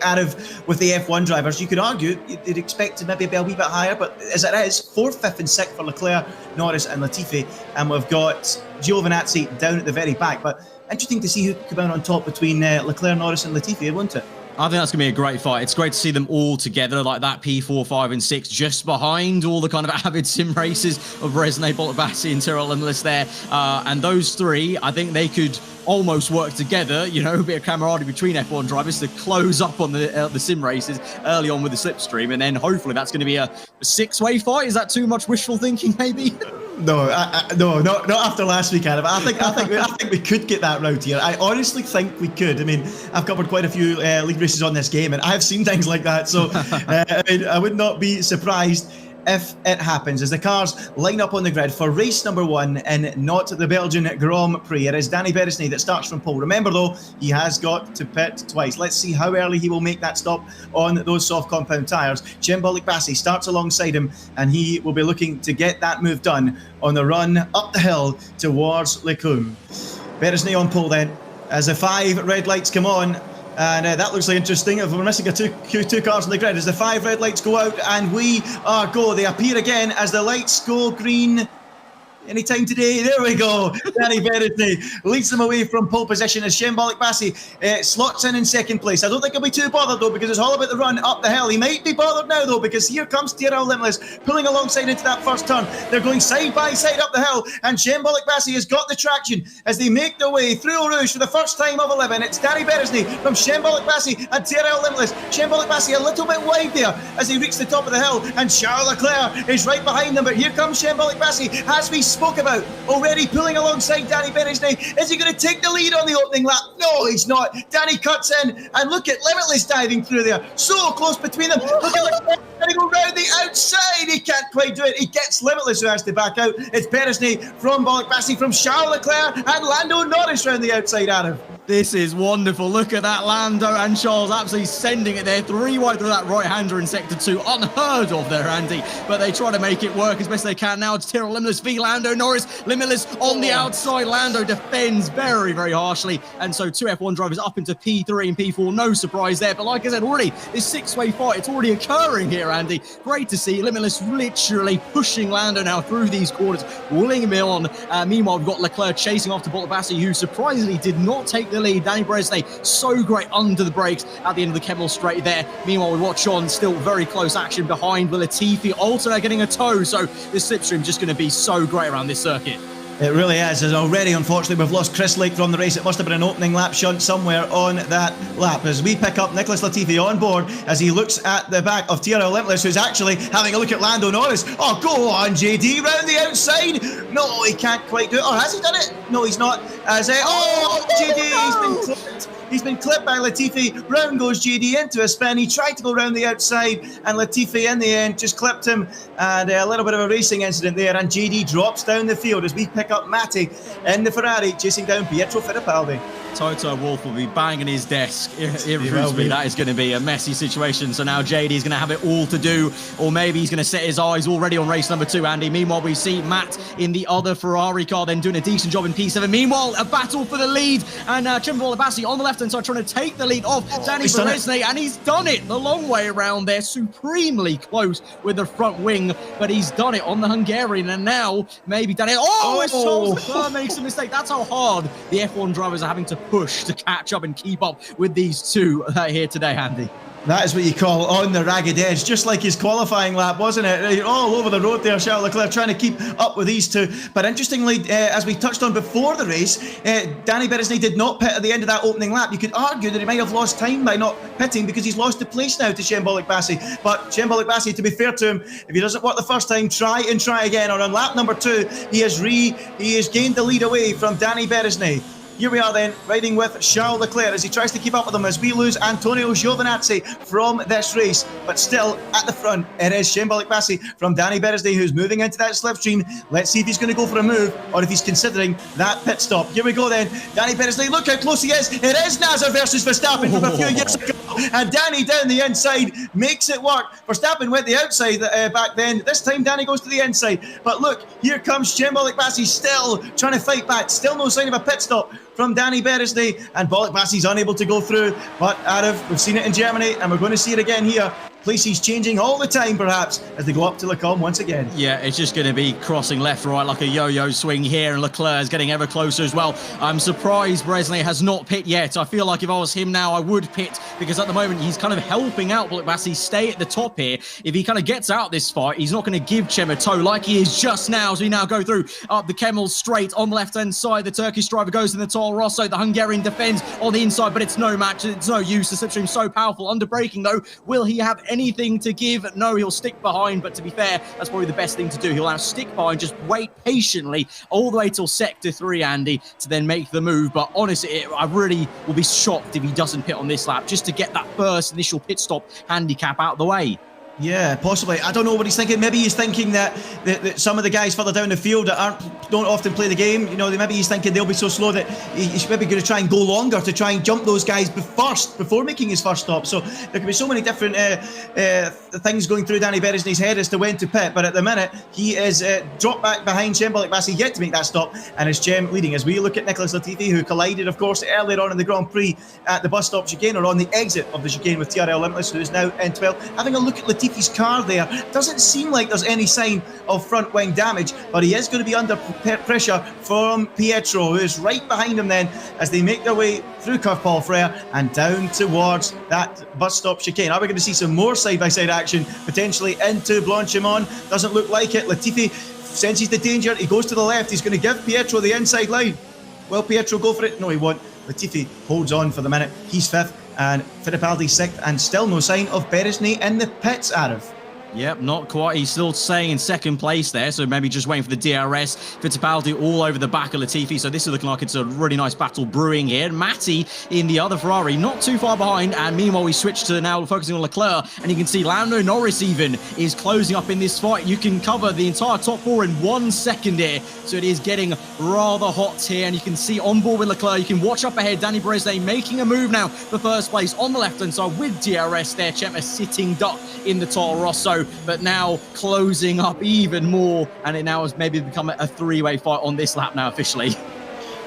with the F1 drivers? You could argue you'd expect to maybe be a wee bit higher, but as it is, 4th, 5th and 6th for Leclerc, Norris and Latifi. And we've got Giovinazzi down at the very back. But interesting to see who come out on top between Leclerc, Norris and Latifi, won't it? I think that's going to be a great fight. It's great to see them all together like that, P4, 5 and 6, just behind all the kind of avid sim races of Bracele, Boltabassi and Tyrrell Limitless there. And those three, I think they could almost work together, a bit of camaraderie between F1 drivers to close up on the sim races early on with the slipstream. And then hopefully that's going to be a 6-way fight. Is that too much wishful thinking, maybe? No, not after last week, Adam. I think we could get that route here. I honestly think we could. I mean, I've covered quite a few league races on this game, and I've seen things like that. So, I would not be surprised if it happens. As the cars line up on the grid for race number 1 in not the Belgian Grand Prix, it is Danny Beresney that starts from pole. Remember though, he has got to pit twice. Let's see how early he will make that stop on those soft compound tyres. Chambolic Bassi starts alongside him and he will be looking to get that move done on the run up the hill towards Leclerc. Beresney on pole then, as the 5 red lights come on. And that looks like interesting. If we're missing two cars on the grid, as the 5 red lights go out, and we are go. They appear again as the lights go green. Anytime today, there we go. Danny Beresney leads them away from pole position as Chambolic Bassi slots in second place. I don't think he'll be too bothered though, because it's all about the run up the hill. He might be bothered now though, because here comes TRL Limitless pulling alongside into that first turn. They're going side by side up the hill, and Chambolic Bassi has got the traction as they make their way through Eau Rouge for the first time of 11. It's Danny Beresney from Chambolic Bassi and TRL Limitless. Chambolic Bassi a little bit wide there as they reach the top of the hill, and Charles Leclerc is right behind them. But here comes Chambolic Bassi, as we spoke about, already pulling alongside Danny Beresney. Is he going to take the lead on the opening lap? No, he's not. Danny cuts in, and look at Limitless diving through there. So close between them. Look at Leclerc, and he go round the outside. He can't quite do it. He gets Limitless, who has to back out. It's Beresney from Chambolic Bassi, from Charles Leclerc, and Lando Norris round the outside, Adam. This is wonderful. Look at that, Lando and Charles absolutely sending it there. 3 wide through that right-hander in Sector 2. Unheard of there, Andy. But they try to make it work as best they can. Now it's Tyrrell Limitless v Lando Norris. Limitless on the outside. Lando defends very, very harshly. And so 2 F1 drivers up into P3 and P4. No surprise there. But like I said already, this 6-way fight, it's already occurring here, Andy. Great to see. Limitless literally pushing Lando now through these corners, willing him on. Meanwhile, we've got Leclerc chasing after Boltabassi, who surprisingly did not take the lead. Danny Beresney so great under the brakes at the end of the Kemmel straight there. Meanwhile, we watch on still very close action behind with Latifi. Alternate getting a tow, so this slipstream just going to be so great around this circuit. It really is. And already, unfortunately, we've lost Chris Lake from the race. It must have been an opening lap shunt somewhere on that lap. As we pick up Nicholas Latifi on board as he looks at the back of TRL Limitless, who's actually having a look at Lando Norris. Oh, go on, JD, round the outside. No, he can't quite do it. Or has he done it? No, he's not. JD, he's been clipped. He's been clipped by Latifi. Round goes JD into a spin. He tried to go round the outside, and Latifi in the end just clipped him. And a little bit of a racing incident there. And JD drops down the field as we pick up Matty in the Ferrari, chasing down Pietro Fittipaldi. Toto Wolff will be banging his desk. Irreversibly, that is going to be a messy situation. So now JD is going to have it all to do, or maybe he's going to set his eyes already on race number 2, Andy. Meanwhile, we see Matt in the other Ferrari car then doing a decent job in P7. Meanwhile, a battle for the lead, and Cimbo Labassi on the left-hand side trying to take the lead off Danny Beresne, and he's done it the long way around there, supremely close with the front wing, but he's done it on the Hungarian, and now maybe Danny... It's Charles Leclerc makes a mistake. That's how hard the F1 drivers are having to push to catch up and keep up with these two here today, Andy. That is what you call on the ragged edge, just like his qualifying lap, wasn't it? All over the road there, Charles Leclerc trying to keep up with these two. But interestingly, as we touched on before the race, Danny Beresne did not pit at the end of that opening lap. You could argue that he might have lost time by not pitting because he's lost the place now to Shembolik Bassi. But Shembolik Bassi, to be fair to him, if he doesn't work the first time, try and try again. Or on lap number 2, he has gained the lead away from Danny Beresne. Here we are then, riding with Charles Leclerc as he tries to keep up with him as we lose Antonio Giovinazzi from this race. But still, at the front, it is Shembolik Bassi from Danny Beresne who's moving into that slipstream. Let's see if he's going to go for a move or if he's considering that pit stop. Here we go then. Danny Beresne, look how close he is. It is Nasser versus Verstappen from a few years ago. And Danny down the inside makes it work. Verstappen went the outside back then. This time Danny goes to the inside. But look, here comes Shembolik Bassi still trying to fight back. Still no sign of a pit stop from Danny Beresne, and Bolik Bassi's unable to go through. But Arif, we've seen it in Germany, and we're going to see it again here. Places changing all the time, perhaps, as they go up to Leclerc once again. Yeah, it's just going to be crossing left, right, like a yo-yo swing here, and Leclerc is getting ever closer as well. I'm surprised Beresne has not pit yet. I feel like if I was him now, I would pit, because at the moment, he's kind of helping out Bolik Bassi stay at the top here. If he kind of gets out this fight, he's not going to give Cem a toe like he is just now. So we now go through up the Kemmel straight on the left-hand side. The Turkish driver goes in the Toro Rosso. The Hungarian defends on the inside, but it's no match. It's no use. The slipstream so powerful. Under braking, though, will he have anything to give? No, he'll stick behind, but to be fair, that's probably the best thing to do. He'll now stick behind, just wait patiently all the way till Sector 3, Andy, to then make the move. But honestly, I really will be shocked if he doesn't pit on this lap, just to get that first initial pit stop handicap out of the way. Yeah, possibly. I don't know what he's thinking. Maybe he's thinking that some of the guys further down the field that don't often play the game, you know, maybe he's thinking they'll be so slow that he's maybe going to try and go longer to try and jump those guys first before making his first stop. So there could be so many different things going through Danny Beresne's head as to when to pit. But at the minute, he is dropped back behind Shembolik Bassi, yet to make that stop, and is Cem leading. As we look at Nicholas Latifi, who collided, of course, earlier on in the Grand Prix at the bus stop chicane, or on the exit of the chicane with TRL Limitless, who is now in 12. Having a look at Latifi's car there, doesn't seem like there's any sign of front wing damage, but he is going to be under pressure from Pietro, who is right behind him then as they make their way through Curve Paul Freire and down towards that bus stop chicane. Are we going to see some more side-by-side action potentially into Blanchimont? Doesn't look like it. Latifi senses the danger. He goes to the left. He's going to give Pietro the inside line. Will Pietro go for it? No, he won't. Latifi holds on for the minute. He's 5th and Fittipaldi 6th, and still no sign of Beresne in the pits, Arif. Yep, not quite. He's still staying in second place there, so maybe just waiting for the DRS. Fittipaldi all over the back of Latifi, so this is looking like it's a really nice battle brewing here. Matty in the other Ferrari, not too far behind, and meanwhile we switch to now focusing on Leclerc, and you can see Lando Norris even is closing up in this fight. You can cover the entire top 4 in 1 second here, so it is getting rather hot here, and you can see on board with Leclerc, you can watch up ahead, Danny Beresne making a move now for first place on the left-hand side with DRS there, Cem a sitting duck in the Toro Rosso. But now closing up even more, and it now has maybe become a three-way fight on this lap now officially.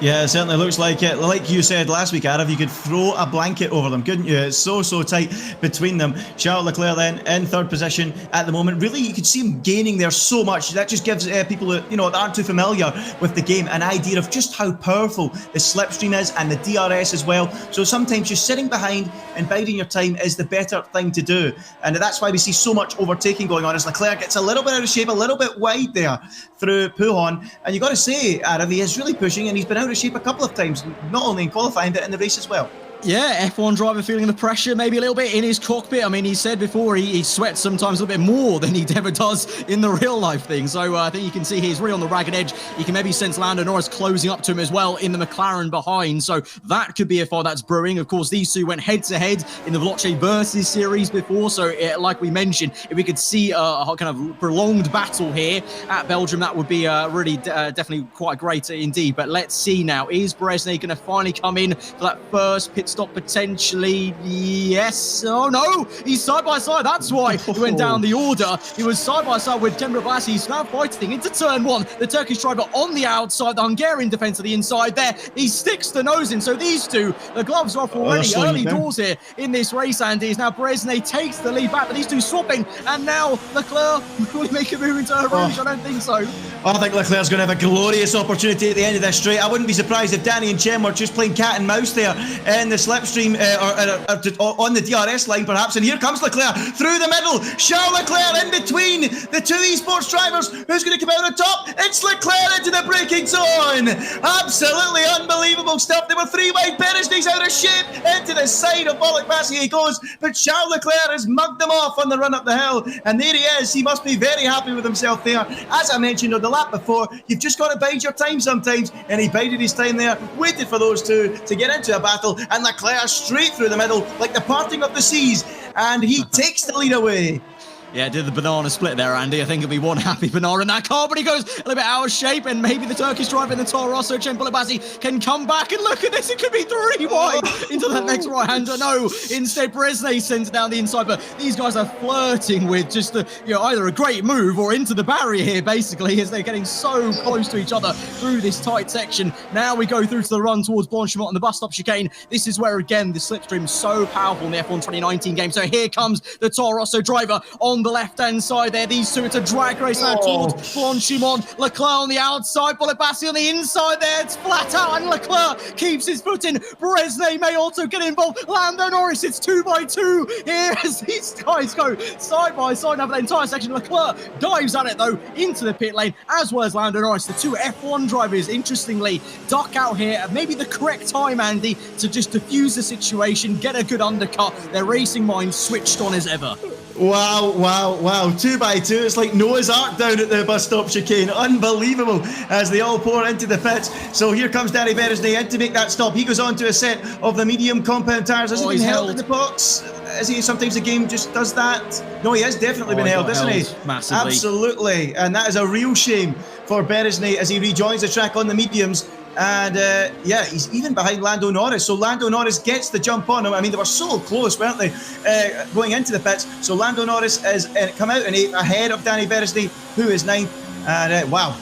Yeah, it certainly looks like it. Like you said last week, Arif, you could throw a blanket over them, couldn't you? It's so tight between them. Charles Leclerc then in 3rd position at the moment. Really, you could see him gaining there so much. That just gives people that aren't too familiar with the game an idea of just how powerful the slipstream is, and the DRS as well. So sometimes just sitting behind and biding your time is the better thing to do. And that's why we see so much overtaking going on as Leclerc gets a little bit out of shape, a little bit wide there through Pouhon. And you got to say, Arav, he is really pushing, and he's been out of shape a couple of times, not only in qualifying, but in the race as well. Yeah, F1 driver feeling the pressure maybe a little bit in his cockpit. I mean, he said before he sweats sometimes a little bit more than he ever does in the real life thing. So I think you can see he's really on the ragged edge. You can maybe sense Lando Norris closing up to him as well in the McLaren behind. So that could be a fight that's brewing. Of course, these two went head-to-head in the Veloce Versus series before. So like we mentioned, if we could see a kind of prolonged battle here at Belgium, that would be really definitely quite great indeed. But let's see now. Is Bracele going to finally come in for that first pit stop potentially? Yes. Oh no, he's side by side. That's why he went down the order. He was side by side with Bracele. He's now fighting into turn one. The Turkish driver on the outside, the Hungarian defense on the inside there. He sticks the nose in. So these two, the gloves are off already. Early doors here in this race, Andy. Is now Bracele takes the lead back, but these two swapping, and now Leclerc will make a move into her rouge. I don't think so. I think Leclerc's going to have a glorious opportunity at the end of this straight. I wouldn't be surprised if Danny and Chem were just playing cat and mouse there in the slipstream or on the DRS line perhaps. And here comes Leclerc through the middle. Charles Leclerc in between the two esports drivers. Who's going to come out on top? It's Leclerc into the braking zone. Absolutely unbelievable stuff. There were three wide. Beresney's out of shape. Into the side of Bollock-Massey he goes. But Charles Leclerc has mugged them off on the run up the hill. And there he is. He must be very happy with himself there. As I mentioned on the lap before, you've just got to bide your time sometimes, and he bided his time there, waited for those two to get into a battle, and Leclerc straight through the middle like the parting of the seas, and he takes the lead away. Yeah, did the banana split there, Andy. I think it'll be one happy banana in that car, but he goes a little bit out of shape, and maybe the Turkish driver in the Toro Rosso, Cem Bollock-Massey, can come back, and look at this. It could be three wide into that next right-hander. No, instead, Bracele sends it down the inside, but these guys are flirting with just either a great move or into the barrier here, basically, as they're getting so close to each other through this tight section. Now we go through to the run towards Bonjour and the bus stop chicane. This is where, again, the slipstream is so powerful in the F1 2019 game. So here comes the Toro Rosso driver on the left-hand side there. These two, it's a drag race now towards Blanchimont. Leclerc on the outside, Bollock-Massey on the inside there. It's flat out, and Leclerc keeps his foot in. Bracele may also get involved. Lando Norris, it's 2x2 here as these guys go side by side now for the entire section. Leclerc dives at it, though, into the pit lane, as well as Lando Norris. The two F1 drivers, interestingly, duck out here at maybe the correct time, Andy, to just diffuse the situation, get a good undercut. Their racing minds switched on as ever. Wow, 2x2. It's like Noah's Ark down at the bus stop chicane. Unbelievable as they all pour into the pits. So here comes Danny Beresney in to make that stop. He goes on to a set of the medium compound tyres. Has he been held in the box? Is he? Sometimes the game just does that. No, he has definitely been held, isn't he? Massively. Absolutely. And that is a real shame for Beresney as he rejoins the track on the mediums. And yeah, he's even behind Lando Norris. So Lando Norris gets the jump on him. I mean, they were so close, weren't they, going into the pits. So Lando Norris has come out in 8th ahead of Danny Beresney, who is 9th. And wow.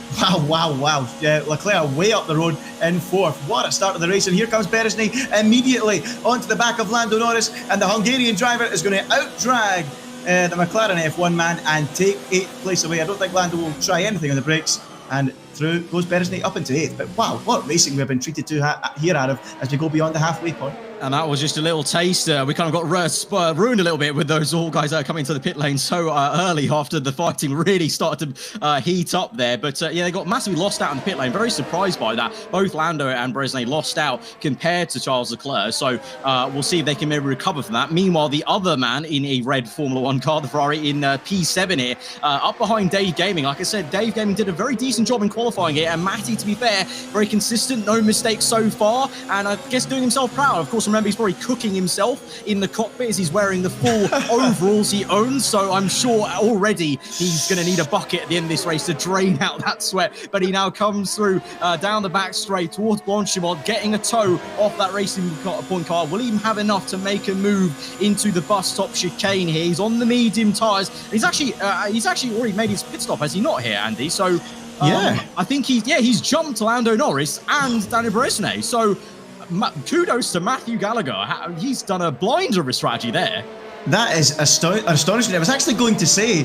Leclerc way up the road in 4th. What a start of the race. And here comes Beresney immediately onto the back of Lando Norris. And the Hungarian driver is going to out-drag the McLaren F1 man and take 8th place away. I don't think Lando will try anything on the brakes. And through goes Beresney up into 8th. But wow, what racing we've been treated to here, Arav, as we go beyond the halfway point. And that was just a little taster. We kind of got ruined a little bit with those all guys coming to the pit lane so early after the fighting really started to heat up there. But yeah, they got massively lost out in the pit lane. Very surprised by that. Both Lando and Bracele lost out compared to Charles Leclerc. So we'll see if they can maybe recover from that. Meanwhile, the other man in a red Formula One car, the Ferrari in P7 here, up behind Dave Gaming. Like I said, Dave Gaming did a very decent job in qualifying here. And Matty, to be fair, very consistent, no mistakes so far. And I guess doing himself proud. Of course, remember, he's probably cooking himself in the cockpit as he's wearing the full overalls he owns. So I'm sure already he's going to need a bucket at the end of this race to drain out that sweat. But he now comes through down the back straight towards Blanchimont, getting a toe off that racing point car. Will he even have enough to make a move into the bus stop chicane here? He's on the medium tyres. He's actually already made his pit stop, has he not here, Andy? So yeah, I think he's jumped Lando Norris and Daniel Bracele. So kudos to Matthew Gallacher. He's done a blinder of a strategy there. That is astonishing. I was actually going to say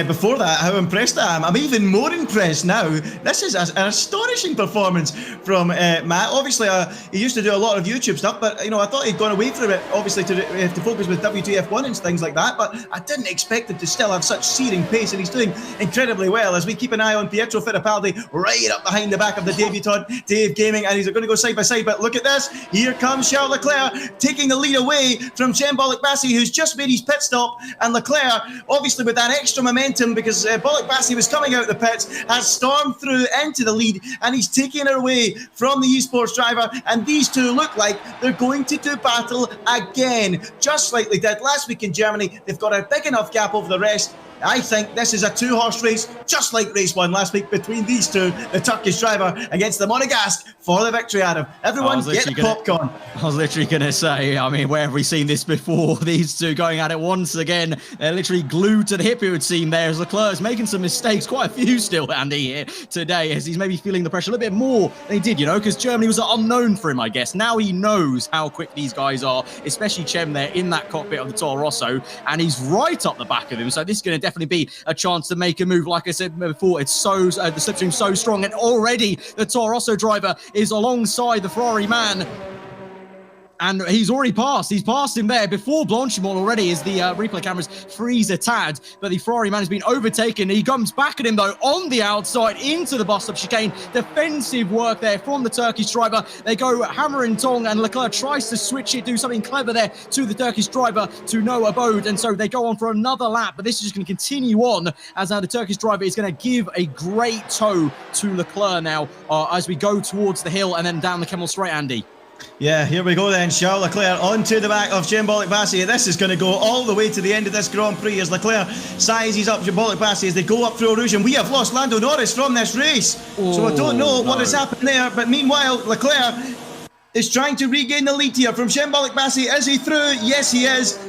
before that how impressed I am. I'm even more impressed now. This is an astonishing performance from Matt. Obviously, he used to do a lot of YouTube stuff, but I thought he'd gone away from it, obviously, to focus with WTF1 and things like that. But I didn't expect him to still have such searing pace, and he's doing incredibly well as we keep an eye on Pietro Fittipaldi right up behind the back of the debutant Dave Gaming, and he's going to go side by side. But look at this. Here comes Charles Leclerc taking the lead away from Bollock Bassi, who's just made his pit stop, and Leclerc, obviously with that extra momentum because Bollock Bassi was coming out of the pits, has stormed through into the lead, and he's taking her away from the esports driver, and these two look like they're going to do battle again, just like they did last week in Germany. They've got a big enough gap over the rest. I think this is a two-horse race, just like race 1 last week between these two, the Turkish driver against the Monegasque for the victory, Adam. Everyone get the popcorn. I was literally going to say, where have we seen this before? These two going at it once again. They're literally glued to the hip, it would seem there, as Leclerc's making some mistakes, quite a few still, Andy, here today, as he's maybe feeling the pressure a little bit more than he did, because Germany was unknown for him, I guess. Now he knows how quick these guys are, especially Cem there in that cockpit of the Toro Rosso, and he's right up the back of him, so this is going to definitely be a chance to make a move. Like I said before, it's so the slipstream's so strong, and already the Toro Rosso driver is alongside the Ferrari man. And he's already passed. He's passed him there before Blanchimont already as the replay cameras freeze a tad. But the Ferrari man has been overtaken. He comes back at him, though, on the outside into the bus stop chicane. Defensive work there from the Turkish driver. They go hammer and tong, and Leclerc tries to switch it, do something clever there to the Turkish driver, to no abode. And so they go on for another lap. But this is just going to continue on as now the Turkish driver is going to give a great tow to Leclerc now as we go towards the hill and then down the Kemmel Straight, Andy. Yeah, here we go then. Charles Leclerc onto the back of Bollock Bassi. This is going to go all the way to the end of this Grand Prix as Leclerc sizes up Bollock Bassi as they go up through Rouge. And we have lost Lando Norris from this race. So I don't know what has happened there. But meanwhile, Leclerc is trying to regain the lead here from Bollock Bassi. Is he through? Yes, he is.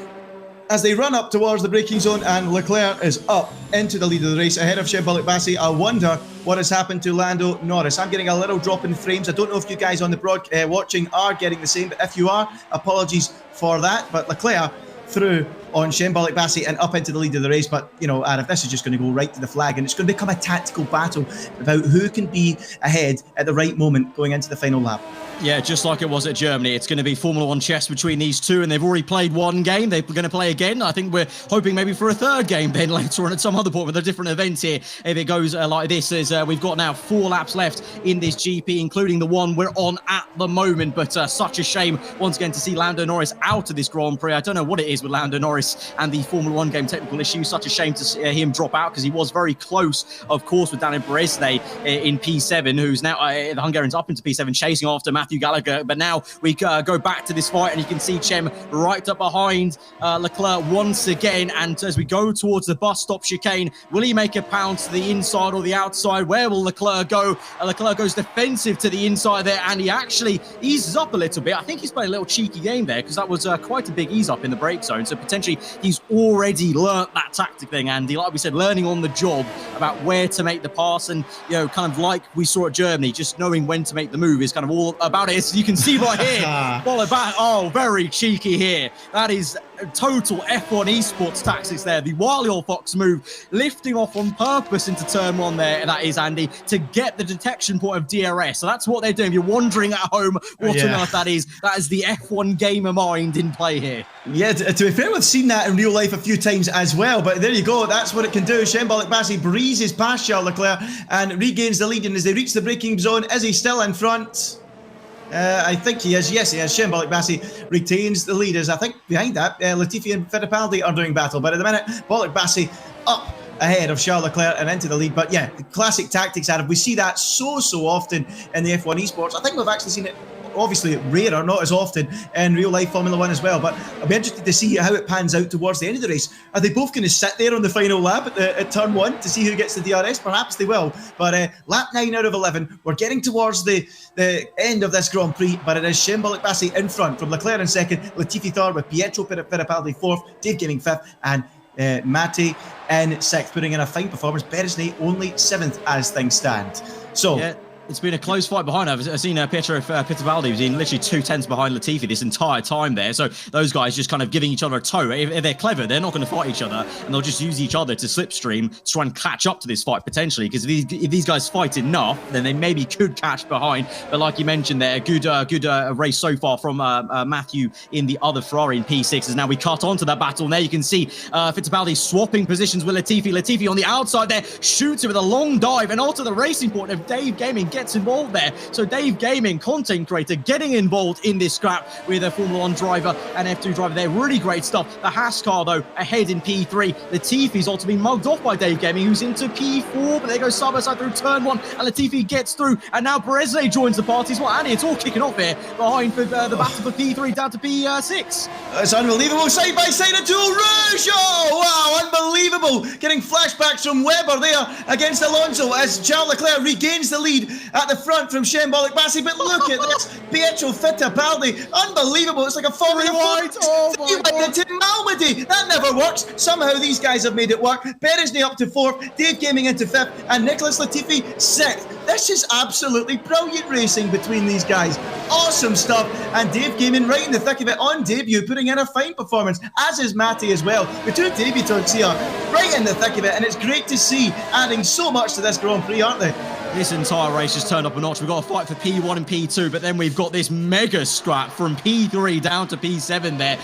As they run up towards the braking zone, and Leclerc is up into the lead of the race ahead of Bollock Bassi. I wonder what has happened to Lando Norris. I'm getting a little drop in frames. I don't know if you guys on the watching are getting the same, but if you are, apologies for that. But Leclerc through on Bollock Bassi and up into the lead of the race. But, Adam, this is just going to go right to the flag, and it's going to become a tactical battle about who can be ahead at the right moment going into the final lap. Yeah, just like it was at Germany. It's going to be Formula 1 chess between these two, and they've already played one game. They're going to play again. I think we're hoping maybe for a third game then later on at some other point with a different event here. If it goes like this, as we've got now 4 laps left in this GP, including the one we're on at the moment. But such a shame once again to see Lando Norris out of this Grand Prix. I don't know what it is with Lando Norris and the Formula 1 game technical issues. Such a shame to see him drop out because he was very close, of course, with Daniel Bracele in P7, who's now the Hungarian's up into P7, chasing after Matthew Gallacher. But now we go back to this fight, and you can see Cem right up behind Leclerc once again. And as we go towards the bus stop chicane, will he make a pounce to the inside or the outside? Where will Leclerc go? Leclerc goes defensive to the inside there, and he actually eases up a little bit. I think he's played a little cheeky game there because that was quite a big ease up in the brake zone. So potentially he's already learnt that tactic thing, Andy. Like we said, learning on the job about where to make the pass, and kind of like we saw at Germany, just knowing when to make the move is kind of all about it. As you can see right here, follow back. Oh, very cheeky here. That is total F1 esports tactics there. The Wily Fox move, lifting off on purpose into turn 1 there. That is, Andy, to get the detection point of DRS. So that's what they're doing. If you're wondering at home what on earth that is the F1 gamer mind in play here. Yeah, to be fair, we've seen that in real life a few times as well. But there you go. That's what it can do. Bollock Bassi breezes past Charles Leclerc and regains the lead. And as they reach the braking zone, is he still in front? I think he is. Yes, he is. Bollock Bassi retains the lead. As I think behind that, Latifi and Fittipaldi are doing battle. But at the minute, Bollock Bassi up ahead of Charles Leclerc and into the lead. But yeah, the classic tactics, Adam. We see that so often in the F1 esports. I think we've actually seen it, obviously rarer, not as often in real life Formula 1 as well. But I'll be interested to see how it pans out towards the end of the race. Are they both going to sit there on the final lap at turn 1 to see who gets the DRS? Perhaps they will. But lap 9 out of 11, we're getting towards the end of this Grand Prix, but it is Bollock Bassi in front, from Leclerc in second, Latifi third, with Pietro Fittipaldi fourth, Dave Gaming fifth, and Mate in sixth, putting in a fine performance. Beresnay only 7th as things stand. So It's been a close fight behind. I've seen Pietro Fittipaldi was in literally 2/10 behind Latifi this entire time there. So those guys just kind of giving each other a toe. If they're clever, they're not going to fight each other, and they'll just use each other to slipstream to try and catch up to this fight potentially. Because if these guys fight enough, then they maybe could catch behind. But like you mentioned there, a good race so far from Matthew in the other Ferrari in P6. As now we cut onto that battle. And there you can see Fittipaldi swapping positions with Latifi. Latifi on the outside there shoots it with a long dive, and onto the racing point of Dave Gaming gets involved there. So Dave Gaming, content creator, getting involved in this scrap with a Formula 1 driver and F2 driver there. Really great stuff. The Haas car, though, ahead in P3. Latifi's also been mugged off by Dave Gaming, who's into P4, but they go side-by-side through turn 1, and Latifi gets through, and now Bracele joins the party as well. Andy, it's all kicking off here behind for the battle for P3 down to P6. It's unbelievable. Side-by-side a dual rouge. Oh, wow, unbelievable. Getting flashbacks from Webber there against Alonso as Charles Leclerc regains the lead at the front from Shambolic Bassi. But look at this, Pietro Fittipaldi, unbelievable. It's like a Formula 1 to Malmedy. That never works. Somehow these guys have made it work. Beresney up to 4th, Dave Gaming into 5th, and Nicholas Latifi 6th. This is absolutely brilliant racing between these guys. Awesome stuff. And Dave Gaming right in the thick of it on debut, putting in a fine performance, as is Matty as well. The two debutants here right in the thick of it, and it's great to see, adding so much to this Grand Prix, aren't they? This entire race has turned up a notch. We've got a fight for P1 and P2, but then we've got this mega scrap from P3 down to P7 there.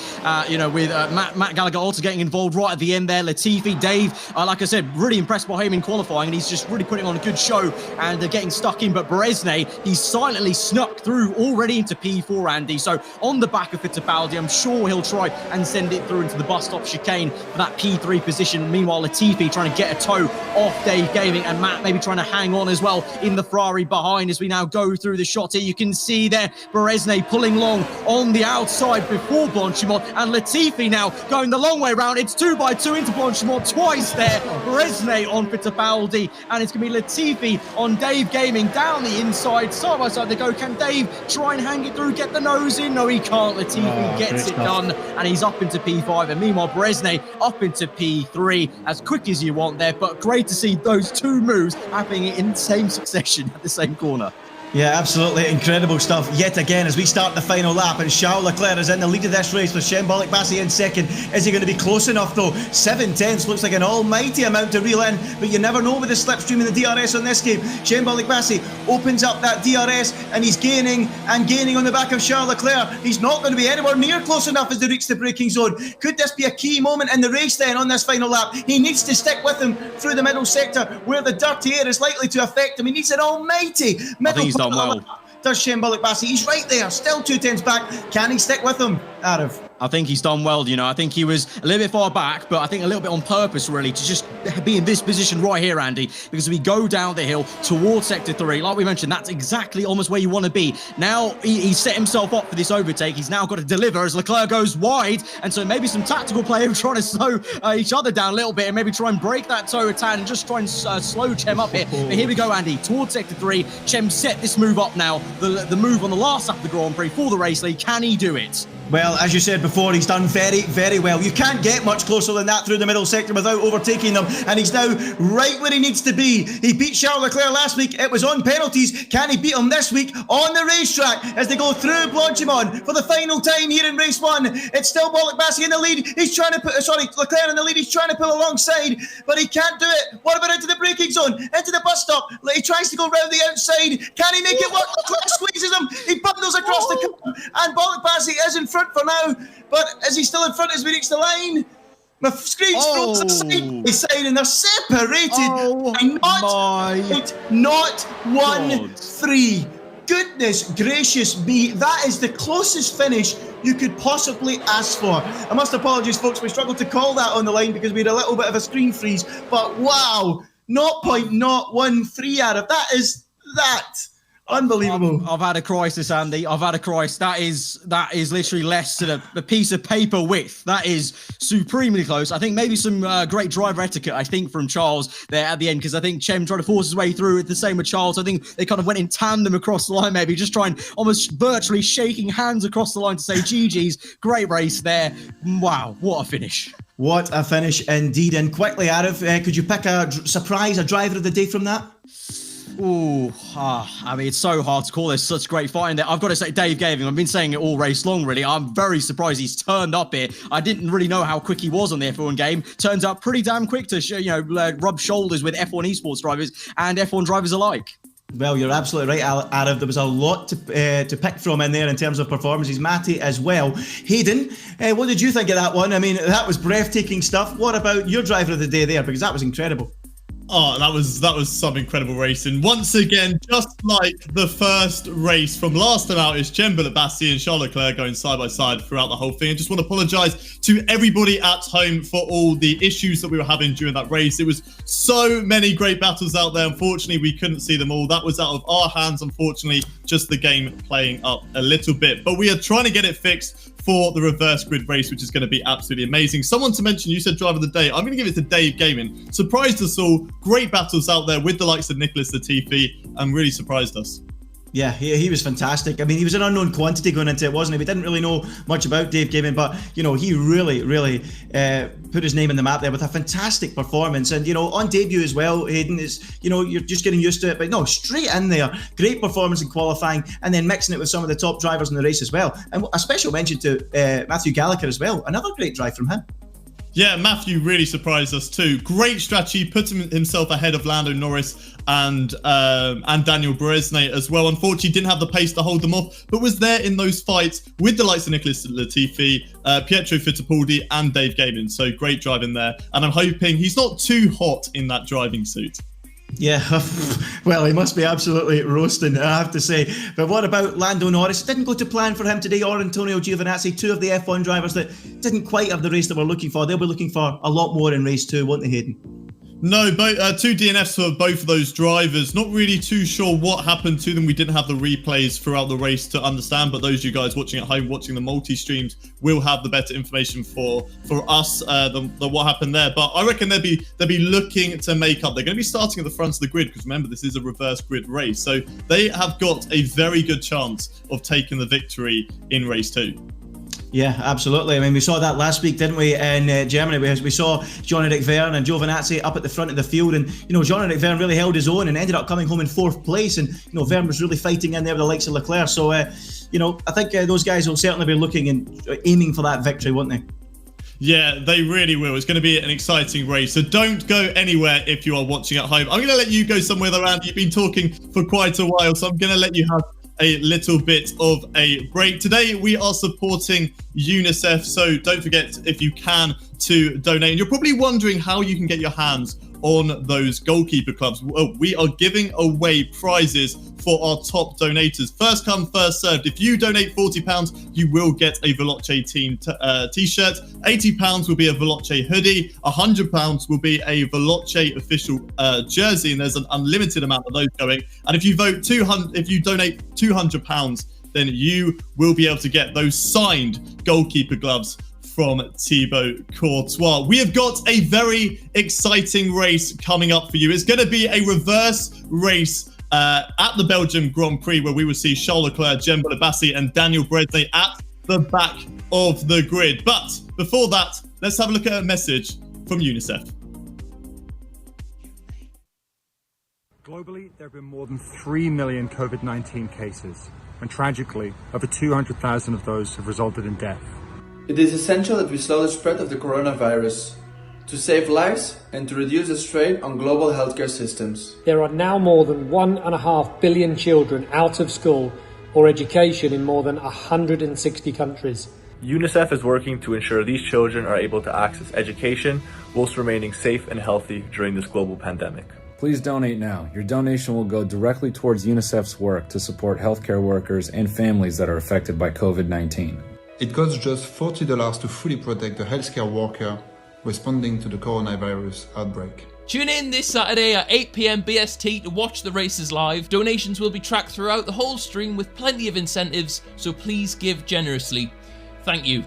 With Matt Gallacher also getting involved right at the end there. Latifi, Dave, like I said, really impressed by him in qualifying, and he's just really putting on a good show and getting stuck in. But Bracele, he's silently snuck through already into P4, Andy. So on the back of Fittipaldi, I'm sure he'll try and send it through into the bus stop chicane for that P3 position. Meanwhile, Latifi trying to get a toe off Dave Gaming, and Matt maybe trying to hang on as well in the Ferrari behind as we now go through the shot here. You can see there Bracele pulling long on the outside before Blanchimont, and Latifi now going the long way around. It's 2x2 into Blanchimont twice there. Bracele on Fittipaldi, and it's going to be Latifi on Dave Gaming down the inside. Side by side they go. Can Dave try and hang it through, get the nose in? No, he can't. Latifi gets it done, and he's up into P5. And meanwhile, Bracele up into P3 as quick as you want there. But great to see those two moves happening in the same succession at the same corner. Yeah, absolutely incredible stuff yet again as we start the final lap, and Charles Leclerc is in the lead of this race with Shambolic Bassi in second. Is he going to be close enough though? 7/10 looks like an almighty amount to reel in, but you never know with the slipstream and the DRS on this game. Shambolic Bassi opens up that DRS, and he's gaining and gaining on the back of Charles Leclerc. He's not going to be anywhere near close enough as they reach the braking zone. Could this be a key moment in the race then on this final lap? He needs to stick with him through the middle sector where the dirty air is likely to affect him. He needs an almighty middle. Well, does Shambolic Bassi. He's right there, still 2/10 back. Can he stick with him, Arif? I think he's done well, I think he was a little bit far back, but I think a little bit on purpose, really, to just be in this position right here, Andy, because we go down the hill towards Sector 3. Like we mentioned, that's exactly almost where you want to be. Now, he's set himself up for this overtake. He's now got to deliver as Leclerc goes wide, and so maybe some tactical play of trying to slow each other down a little bit and maybe try and break that toe of Tan and just try and slow Chem up here. But here we go, Andy, towards Sector 3. Chem set this move up now, the move on the last lap of the Grand Prix for the race lead. Can he do it? Well, as you said before, he's done very, very well. You can't get much closer than that through the middle sector without overtaking them, and he's now right where he needs to be. He beat Charles Leclerc last week. It was on penalties. Can he beat him this week on the racetrack as they go through Blanchimont for the final time here in race 1? It's still Shambolic Bassi in the lead. He's trying to put, Leclerc in the lead. He's trying to pull alongside, but he can't do it. What about into the braking zone, into the bus stop? He tries to go round the outside. Can he make it work? Leclerc squeezes him. He bundles across the car, and Shambolic Bassi is in front for now. But is he still in front as we reach the line? My screen's frozen side by side, and they're separated by not 1-3. Goodness gracious me, that is the closest finish you could possibly ask for. I must apologise, folks, we struggled to call that on the line because we had a little bit of a screen freeze, but wow, 0.013 out of that is that. Unbelievable. I've had a crisis, Andy. I've had a crisis. That is literally less than a piece of paper width. That is supremely close. I think maybe some great driver etiquette, I think, from Charles there at the end, because I think Chem tried to force his way through it the same with Charles. I think they kind of went in tandem across the line, maybe just trying almost virtually shaking hands across the line to say GG's. Great race there. Wow, what a finish. What a finish indeed. And quickly, Arif, could you pick a surprise, a driver of the day from that? I mean, it's so hard to call. There's such great fighting there. I've got to say, Dave Gavin, I've been saying it all race long, really. I'm very surprised he's turned up here. I didn't really know how quick he was on the F1 game. Turns out pretty damn quick to, rub shoulders with F1 esports drivers and F1 drivers alike. Well, you're absolutely right, Arav. There was a lot to pick from in there in terms of performances. Matty as well. Hayden, what did you think of that one? I mean, that was breathtaking stuff. What about your driver of the day there? Because that was incredible. Oh, that was some incredible racing. Once again, just like the first race from last time out, is Jemba Bassi and Charles Leclerc going side by side throughout the whole thing. I just want to apologise to everybody at home for all the issues that we were having during that race. It was so many great battles out there. Unfortunately, we couldn't see them all. That was out of our hands, unfortunately, just the game playing up a little bit. But we are trying to get it fixed for the reverse grid race, which is going to be absolutely amazing. Someone to mention, you said driver of the day. I'm going to give it to Dave Gaming. Surprised us all. Great battles out there with the likes of Nicholas Latifi, and really surprised us. Yeah, he was fantastic. I mean, he was an unknown quantity going into it, wasn't he? We didn't really know much about Dave Gavin, but, he really put his name in the map there with a fantastic performance. And, on debut as well, Hayden, is, you're just getting used to it. But no, straight in there. Great performance in qualifying, and then mixing it with some of the top drivers in the race as well. And a special mention to Matthew Gallacher as well. Another great drive from him. Yeah, Matthew really surprised us too. Great strategy, put himself ahead of Lando Norris and Daniel Bracele as well. Unfortunately, didn't have the pace to hold them off, but was there in those fights with the likes of Nicholas Latifi, Pietro Fittipaldi, and Dave Gavin. So great driving there. And I'm hoping he's not too hot in that driving suit. Yeah, well, he must be absolutely roasting, I have to say. But what about Lando Norris? It didn't go to plan for him today, or Antonio Giovinazzi, two of the F1 drivers that didn't quite have the race that we're looking for. They'll be looking for a lot more in race 2, won't they, Hayden? No, two DNFs for both of those drivers. Not really too sure what happened to them. We didn't have the replays throughout the race to understand, but those of you guys watching at home, watching the multi-streams, will have the better information for us than what happened there. But I reckon they'll be looking to make up. They're going to be starting at the front of the grid, because remember, this is a reverse grid race. So they have got a very good chance of taking the victory in race 2. Yeah, absolutely. I mean, we saw that last week, didn't we, in Germany? We saw Jean-Eric Verne and Giovinazzi up at the front of the field, and Jean-Eric Verne really held his own and ended up coming home in 4th place. And Verne was really fighting in there with the likes of Leclerc. So, I think those guys will certainly be looking and aiming for that victory, won't they? Yeah, they really will. It's going to be an exciting race. So don't go anywhere if you are watching at home. I'm going to let you go somewhere around. You've been talking for quite a while, so I'm going to let you have a little bit of a break. Today we are supporting Unicef, so don't forget, if you can, to donate. And you're probably wondering how you can get your hands on those goalkeeper clubs. Well, we are giving away prizes for our top donators. First come, first served. If you donate £40, you will get a Veloce team t-shirt. £80 will be a Veloce hoodie. £100 will be a Veloce official jersey, and there's an unlimited amount of those going. And if you donate £200, then you will be able to get those signed goalkeeper gloves from Thibaut Courtois. We have got a very exciting race coming up for you. It's going to be a reverse race at the Belgian Grand Prix, where we will see Charles Leclerc, Jemba Bassi, and Daniel Bracele at the back of the grid. But before that, let's have a look at a message from Unicef. Globally, there have been more than 3 million COVID-19 cases, and tragically, over 200,000 of those have resulted in death. It is essential that we slow the spread of the coronavirus to save lives and to reduce the strain on global healthcare systems. There are now more than 1.5 billion children out of school or education in more than 160 countries. UNICEF is working to ensure these children are able to access education whilst remaining safe and healthy during this global pandemic. Please donate now. Your donation will go directly towards UNICEF's work to support healthcare workers and families that are affected by COVID-19. It costs just $40 to fully protect the healthcare worker responding to the coronavirus outbreak. Tune in this Saturday at 8 PM BST to watch the races live. Donations will be tracked throughout the whole stream with plenty of incentives, so please give generously. Thank you.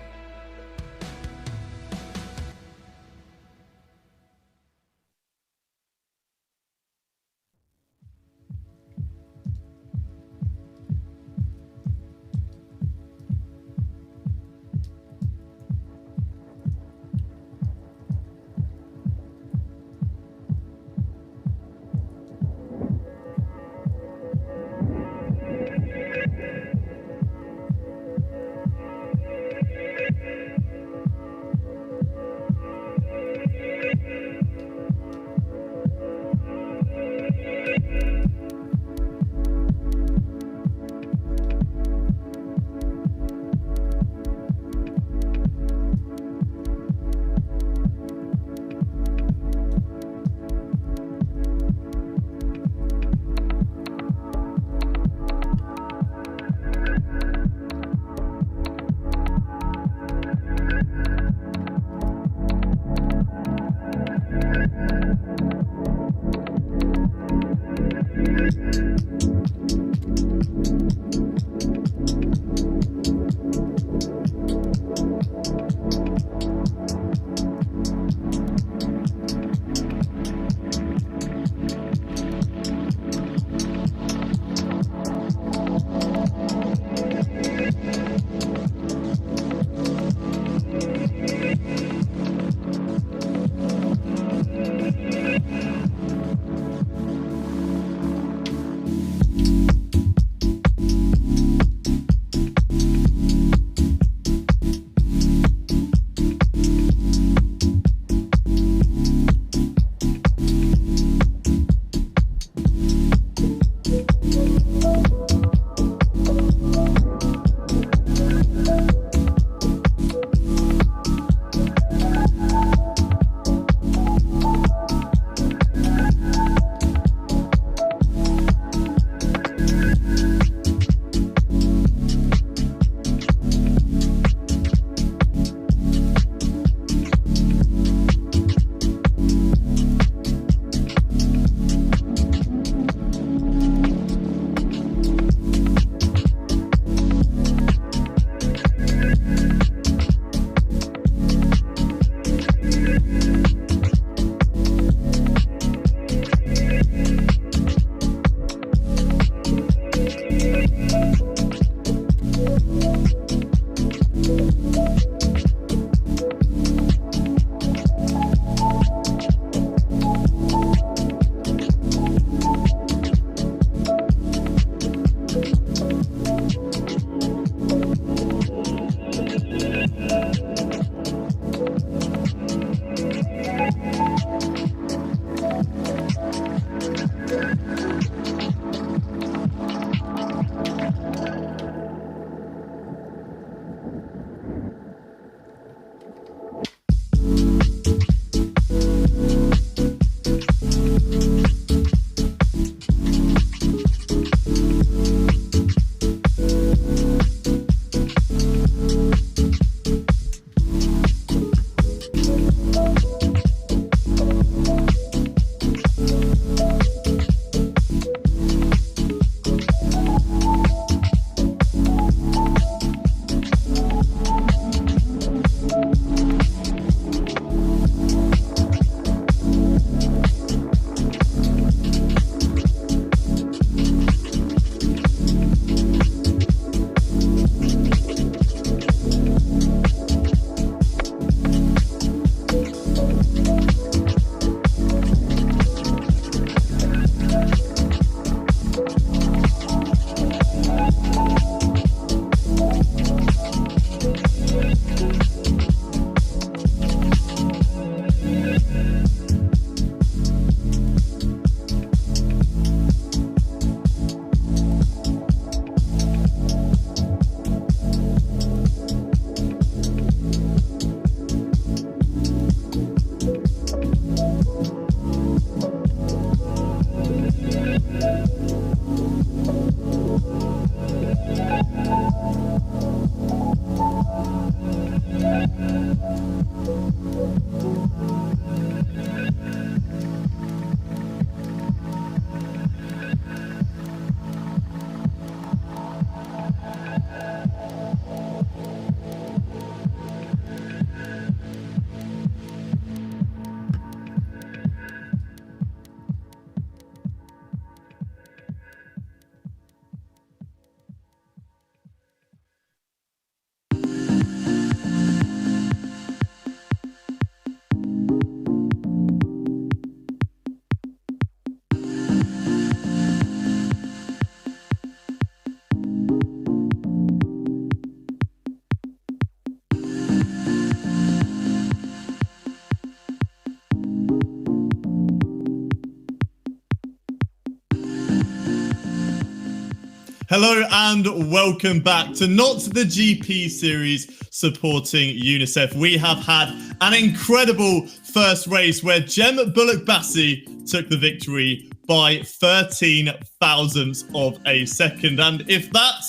Hello and welcome back to Not the GP series supporting Unicef. We have had an incredible first race where Jem Bullock-Bassi took the victory by 13 thousandths of a second. And if that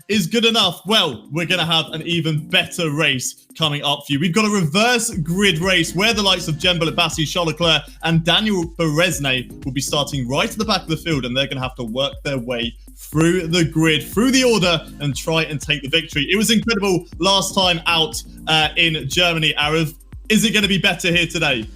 is good enough, well, we're going to have an even better race coming up for you. We've got a reverse grid race where the likes of Jembo Bassi, Charles Leclerc and Daniel Bracele will be starting right at the back of the field, and they're going to have to work their way through the grid, through the order, and try and take the victory. It was incredible last time out in Germany, Arav. Is it going to be better here today?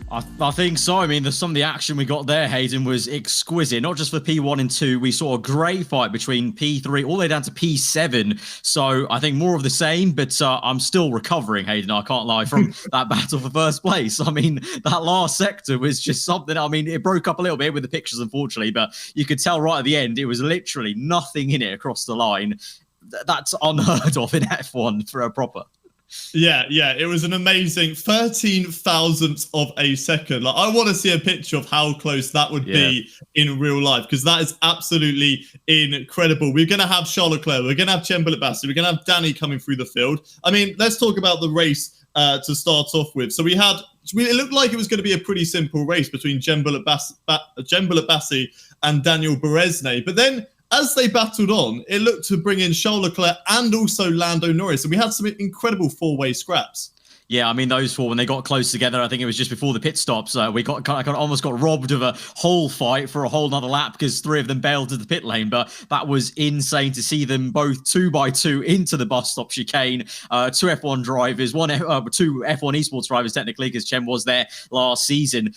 I think so. I mean, some of the action we got there, Hayden, was exquisite. Not just for P1 and 2. We saw a great fight between P3 all the way down to P7. So I think more of the same, but I'm still recovering, Hayden. I can't lie, from that battle for first place. I mean, that last sector was just something. I mean, it broke up a little bit with the pictures, unfortunately, but you could tell right at the end, it was literally nothing in it across the line. That's unheard of in F1 for a proper. Yeah, it was an amazing 13,000th of a second. Like, I want to see a picture of how close that would be in real life, because that is absolutely incredible. We're going to have Charles Leclerc, we're going to have Jembo Bassi, we're going to have Danny coming through the field. I mean, let's talk about the race to start off with. So it looked like it was going to be a pretty simple race between Jembo Bassi and Daniel Bracele, but then as they battled on, it looked to bring in Charles Leclerc and also Lando Norris. And we had some incredible four-way scraps. Yeah, I mean, those four, when they got close together, I think it was just before the pit stops, we almost got robbed of a whole fight for a whole nother lap because three of them bailed to the pit lane. But that was insane to see them both 2 by 2 into the bus stop chicane. Two F1 drivers, two F1 esports drivers, technically, because Chen was there last season.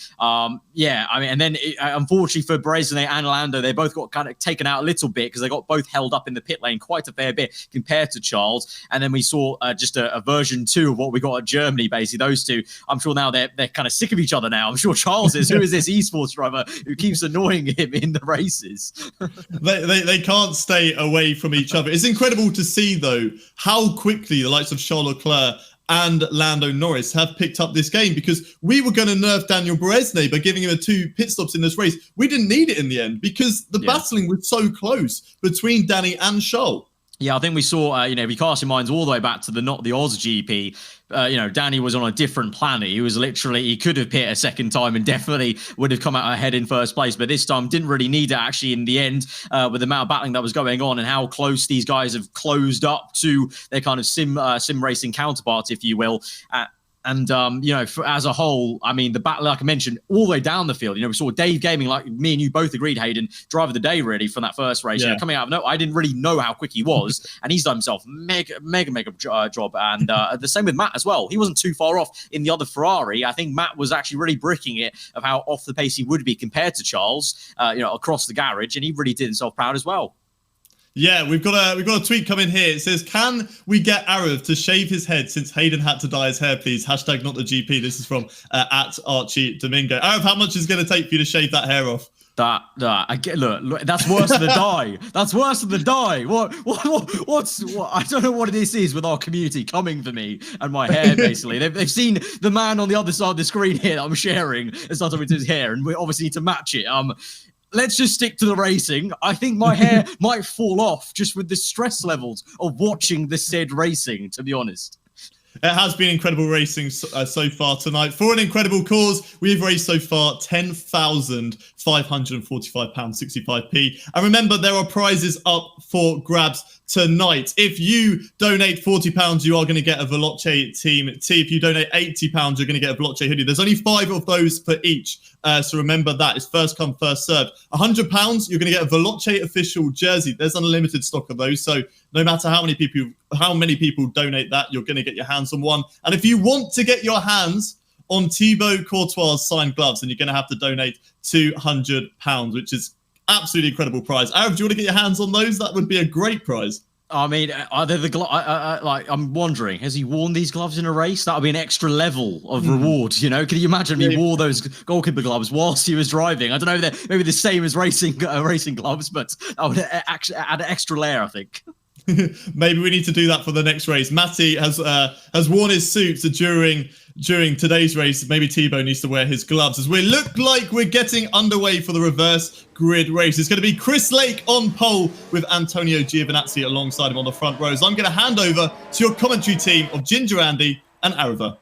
Yeah, I mean, and then unfortunately for Bracele and Lando, they both got kind of taken out a little bit because they got both held up in the pit lane quite a fair bit compared to Charles. And then we saw just a version 2 of what we got at Germany, basically. Those two, I'm sure now they're kind of sick of each other now. I'm sure Charles is. Who is this esports driver who keeps annoying him in the races? they can't stay away from each other. It's incredible to see, though, how quickly the likes of Charles Leclerc and Lando Norris have picked up this game, because we were going to nerf Daniel Bracele by giving him 2 pit stops in this race. We didn't need it in the end because the battling was so close between Danny and Charles. Yeah, I think we saw, if you cast your minds all the way back to the Oz GP, Danny was on a different planet. He could have pit a second time and definitely would have come out ahead in first place. But this time didn't really need it, actually, in the end, with the amount of battling that was going on and how close these guys have closed up to their kind of sim racing counterparts, if you will. And, as a whole, I mean, the battle, like I mentioned, all the way down the field, we saw Dave Gaming, like me and you both agreed, Hayden, driver of the day, really, from that first race. Yeah. Coming out of I didn't really know how quick he was, and he's done himself mega job. And the same with Matt as well. He wasn't too far off in the other Ferrari. I think Matt was actually really bricking it of how off the pace he would be compared to Charles, across the garage, and he really did himself proud as well. Yeah, we've got a tweet coming here. It says, "Can we get Arav to shave his head since Hayden had to dye his hair, please? Hashtag not the GP." This is from at Archie Domingo. Arav, how much is it going to take for you to shave that hair off? Look, that's worse than the dye. That's worse than the dye. What? I don't know what this is with our community coming for me and my hair. Basically, they've seen the man on the other side of the screen here that I'm sharing and started with his hair, and we obviously need to match it. Let's just stick to the racing. I think my hair might fall off just with the stress levels of watching the said racing, to be honest. It has been incredible racing so far tonight. For an incredible cause, we've raised so far £10,545.65p. And remember, there are prizes up for grabs tonight. If you donate £40, you are going to get a Veloce Team tee. If you donate £80, you're going to get a Veloce hoodie. There's only 5 of those for each. So remember that. It's first come, first served. £100, you're going to get a Veloce official jersey. There's unlimited stock of those. So no matter how many people donate that, you're going to get your hands on one. And if you want to get your hands on Thibaut Courtois' signed gloves, then you're going to have to donate £200, which is absolutely incredible prize. Arav, do you want to get your hands on those? That would be a great prize. I mean, are they the gloves? I'm wondering, has he worn these gloves in a race? That would be an extra level of reward, Can you imagine he wore those goalkeeper gloves whilst he was driving? I don't know if they're maybe the same as racing gloves, but I would actually add an extra layer, I think. Maybe we need to do that for the next race. Matty has worn his suits during today's race. Maybe Thibaut needs to wear his gloves as we look like we're getting underway for the reverse grid race. It's going to be Chris Lake on pole with Antonio Giovinazzi alongside him on the front rows. I'm going to hand over to your commentary team of Ginger Andy and Arava.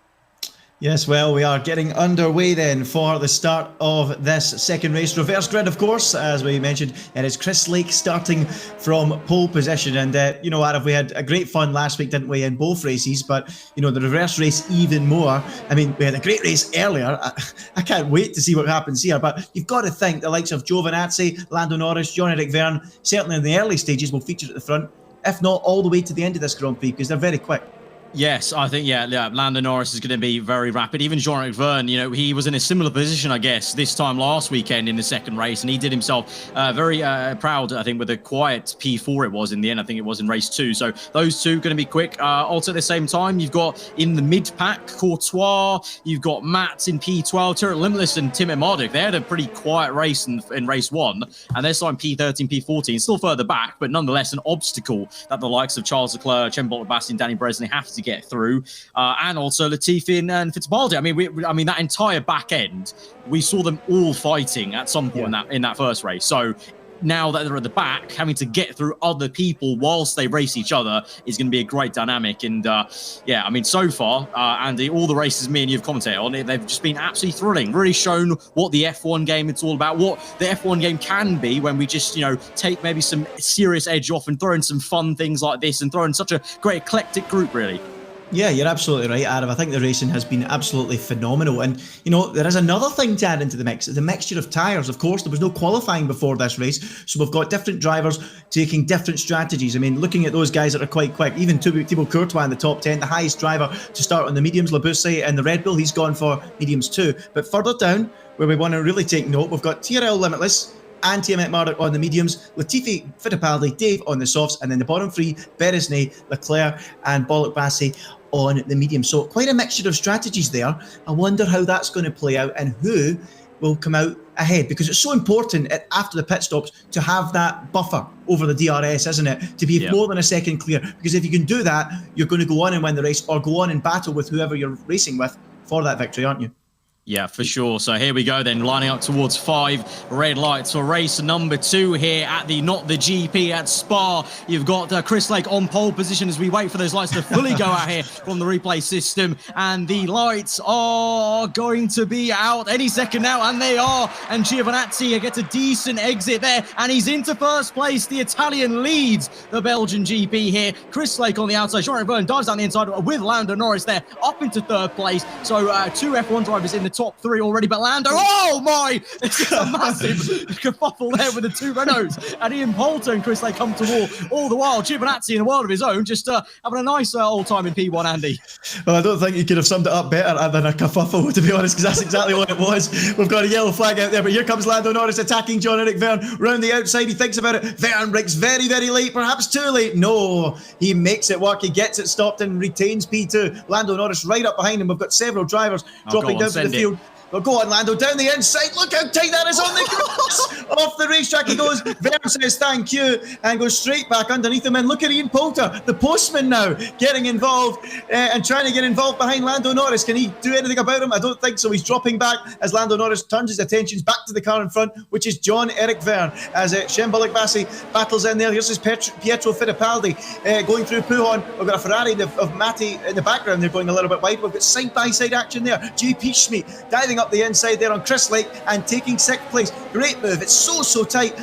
Yes, well, we are getting underway then for the start of this second race. Reverse grid, of course, as we mentioned. It is Chris Lake starting from pole position. And, Adam, we had a great fun last week, didn't we, in both races? But, the reverse race even more. I mean, we had a great race earlier. I can't wait to see what happens here. But you've got to think the likes of Giovinazzi, Lando Norris, Jean-Eric Verne, certainly in the early stages, will feature at the front, if not all the way to the end of this Grand Prix, because they're very quick. Yes, I think, Lando Norris is going to be very rapid. Even Jean-Eric Verne, he was in a similar position, I guess, this time last weekend in the second race, and he did himself very proud, I think, with a quiet P4 it was in the end. I think it was in race 2. So those two going to be quick. Also at the same time, you've got in the mid-pack, Courtois, you've got Matt in P12, Tyrrell Limitless and Tim Marduk. They had a pretty quiet race in race 1, and they're starting P13, P14, still further back, but nonetheless an obstacle that the likes of Charles Leclerc, Chen Bottas and Danny Bracele have to get through, and also Latifi and Fittipaldi. I mean, that entire back end, we saw them all fighting at some point in that first race. So now that they're at the back, having to get through other people whilst they race each other is going to be a great dynamic. And so far, Andy, all the races me and you've commentated on it, they've just been absolutely thrilling. Really shown what the F1 game it's all about, what the F1 game can be when we just, take maybe some serious edge off and throw in some fun things like this and throw in such a great eclectic group, really. Yeah, you're absolutely right, Adam. I think the racing has been absolutely phenomenal. And, there is another thing to add into the mix, the mixture of tyres. Of course, there was no qualifying before this race, so we've got different drivers taking different strategies. I mean, looking at those guys that are quite quick, even Thibaut Courtois in the top 10, the highest driver to start on the mediums, Labussi and the Red Bull, he's gone for mediums too. But further down, where we want to really take note, we've got Tyrrell Limitless, and Tim Marduk on the mediums, Latifi, Fittipaldi, Dave on the softs, and then the bottom three, Beresnay, Leclerc and Bollock-Bassi on the medium. So quite a mixture of strategies there. I wonder how that's going to play out and who will come out ahead, because it's so important after the pit stops to have that buffer over the DRS, isn't it? To be more than a second clear, because if you can do that, you're going to go on and win the race or go on and battle with whoever you're racing with for that victory, aren't you? Yeah, for sure. So here we go then, lining up towards 5 red lights for race number 2 here at the Not the GP at Spa. You've got Chris Lake on pole position as we wait for those lights to fully go out here from the replay system. And the lights are going to be out any second now, and they are. And Giovinazzi gets a decent exit there, and he's into first place. The Italian leads the Belgian GP here. Chris Lake on the outside. Jean-Eric Verne dives down the inside with Lando Norris there, up into third place. So 2 F1 drivers in the top 3 already, but Lando, oh my, it's a massive kerfuffle there with the 2 Renaults, and Ian Poulter and Chris Lake come to all the while. Giovinazzi in a world of his own, just having a nice old time in P1, Andy. Well, I don't think you could have summed it up better than a kerfuffle, to be honest, because that's exactly what it was. We've got a yellow flag out there, but here comes Lando Norris attacking Jean-Eric Verne round the outside. He thinks about it. Verne breaks very, very late, perhaps too late. No, he makes it work. He gets it stopped and retains P2. Lando Norris right up behind him. We've got several drivers dropping down to the field. Well, go on, Lando, down the inside. Look how tight that is on the cross. Off the racetrack he goes. Verne says thank you and goes straight back underneath him. And look at Ian Poulter, the postman now, getting involved and trying to get involved behind Lando Norris. Can he do anything about him? I don't think so. He's dropping back as Lando Norris turns his attentions back to the car in front, which is Jean-Eric Verne, as Chen Bollock-Bassi battles in there. Here's his Pietro Fittipaldi going through Pouhon. We've got a Ferrari of Matti in the background. They're going a little bit wide. We've got side-by-side action there. JP Schmidt diving up the inside there on Chris Lake and taking 6th place. Great move. It's so tight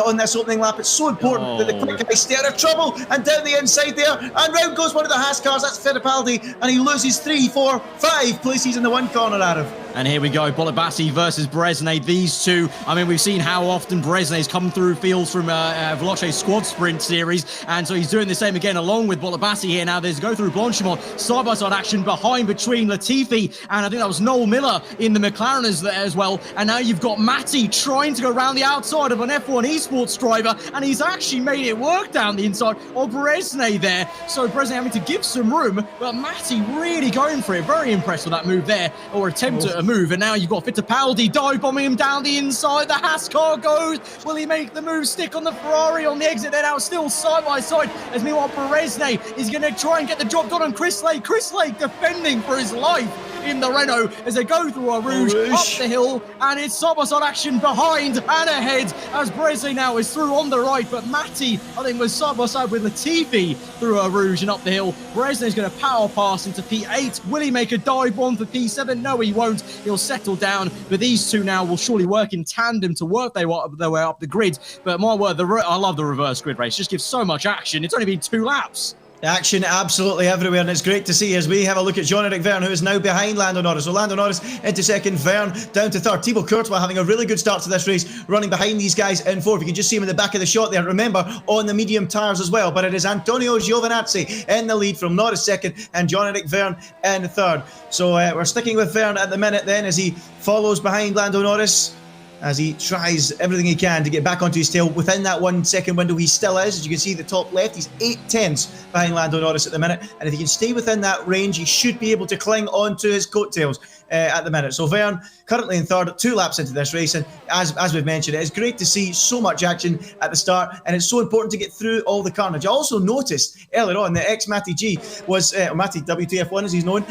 on this opening lap. It's so important that the quick guys stay out of trouble, and down the inside there, and round goes one of the Haas cars. That's Fittipaldi, and he loses 3, 4, 5 places in the one corner, Adam. And here we go, Bollock-Bassi versus Bracele. These two, I mean, we've seen how often Bracele's come through fields from Veloce's squad sprint series, and so he's doing the same again along with Bollock-Bassi here. Now there's go through Blanchimont, side-by-side action behind between Latifi, and I think that was Noel Miller in the McLaren as well. And now you've got Matti trying to go around the outside of an F1 esports driver, and he's actually made it work down the inside of Bracele there. So Bracele having to give some room, but Matti really going for it. Very impressed with that move there, or attempt at a move. And now you've got Fittipaldi dive bombing him down the inside. The Haas car goes. Will he make the move stick on the Ferrari on the exit? They're now still side by side, as meanwhile Bracele is going to try and get the job done on Chris Lake. Chris Lake defending for his life in the Renault as they go through a Rouge up the hill, and it's side-by-side action behind and ahead as Bracele now is through on the right, but Matty, I think, was side-by-side with Latifi through a Rouge and up the hill. Bracele is going to power pass into P8. Will he make a dive bomb for P7? No, he won't. He'll settle down, but these two now will surely work in tandem to work their way up the grid. But my word, I love the reverse grid race. Just gives so much action. It's only been 2 laps. Action absolutely everywhere, and it's great to see as we have a look at Jean-Eric Vergne, who is now behind Lando Norris. So Lando Norris into second, Vergne down to third. Thibaut Courtois having a really good start to this race, running behind these guys in fourth. You can just see him in the back of the shot there. Remember, on the medium tyres as well, but it is Antonio Giovinazzi in the lead from Norris second and Jean-Eric Vergne in third. So we're sticking with Vergne at the minute then as he follows behind Lando Norris, as he tries everything he can to get back onto his tail. Within that 1 second window, he still is. As you can see, the top left, he's 8/10 behind Lando Norris at the minute. And if he can stay within that range, he should be able to cling onto his coattails at the minute. So Vergne currently in third, 2 laps into this race. And as we've mentioned, it is great to see so much action at the start. And it's so important to get through all the carnage. I also noticed earlier on that ex-Matty G was, Matty WTF1 as he's known,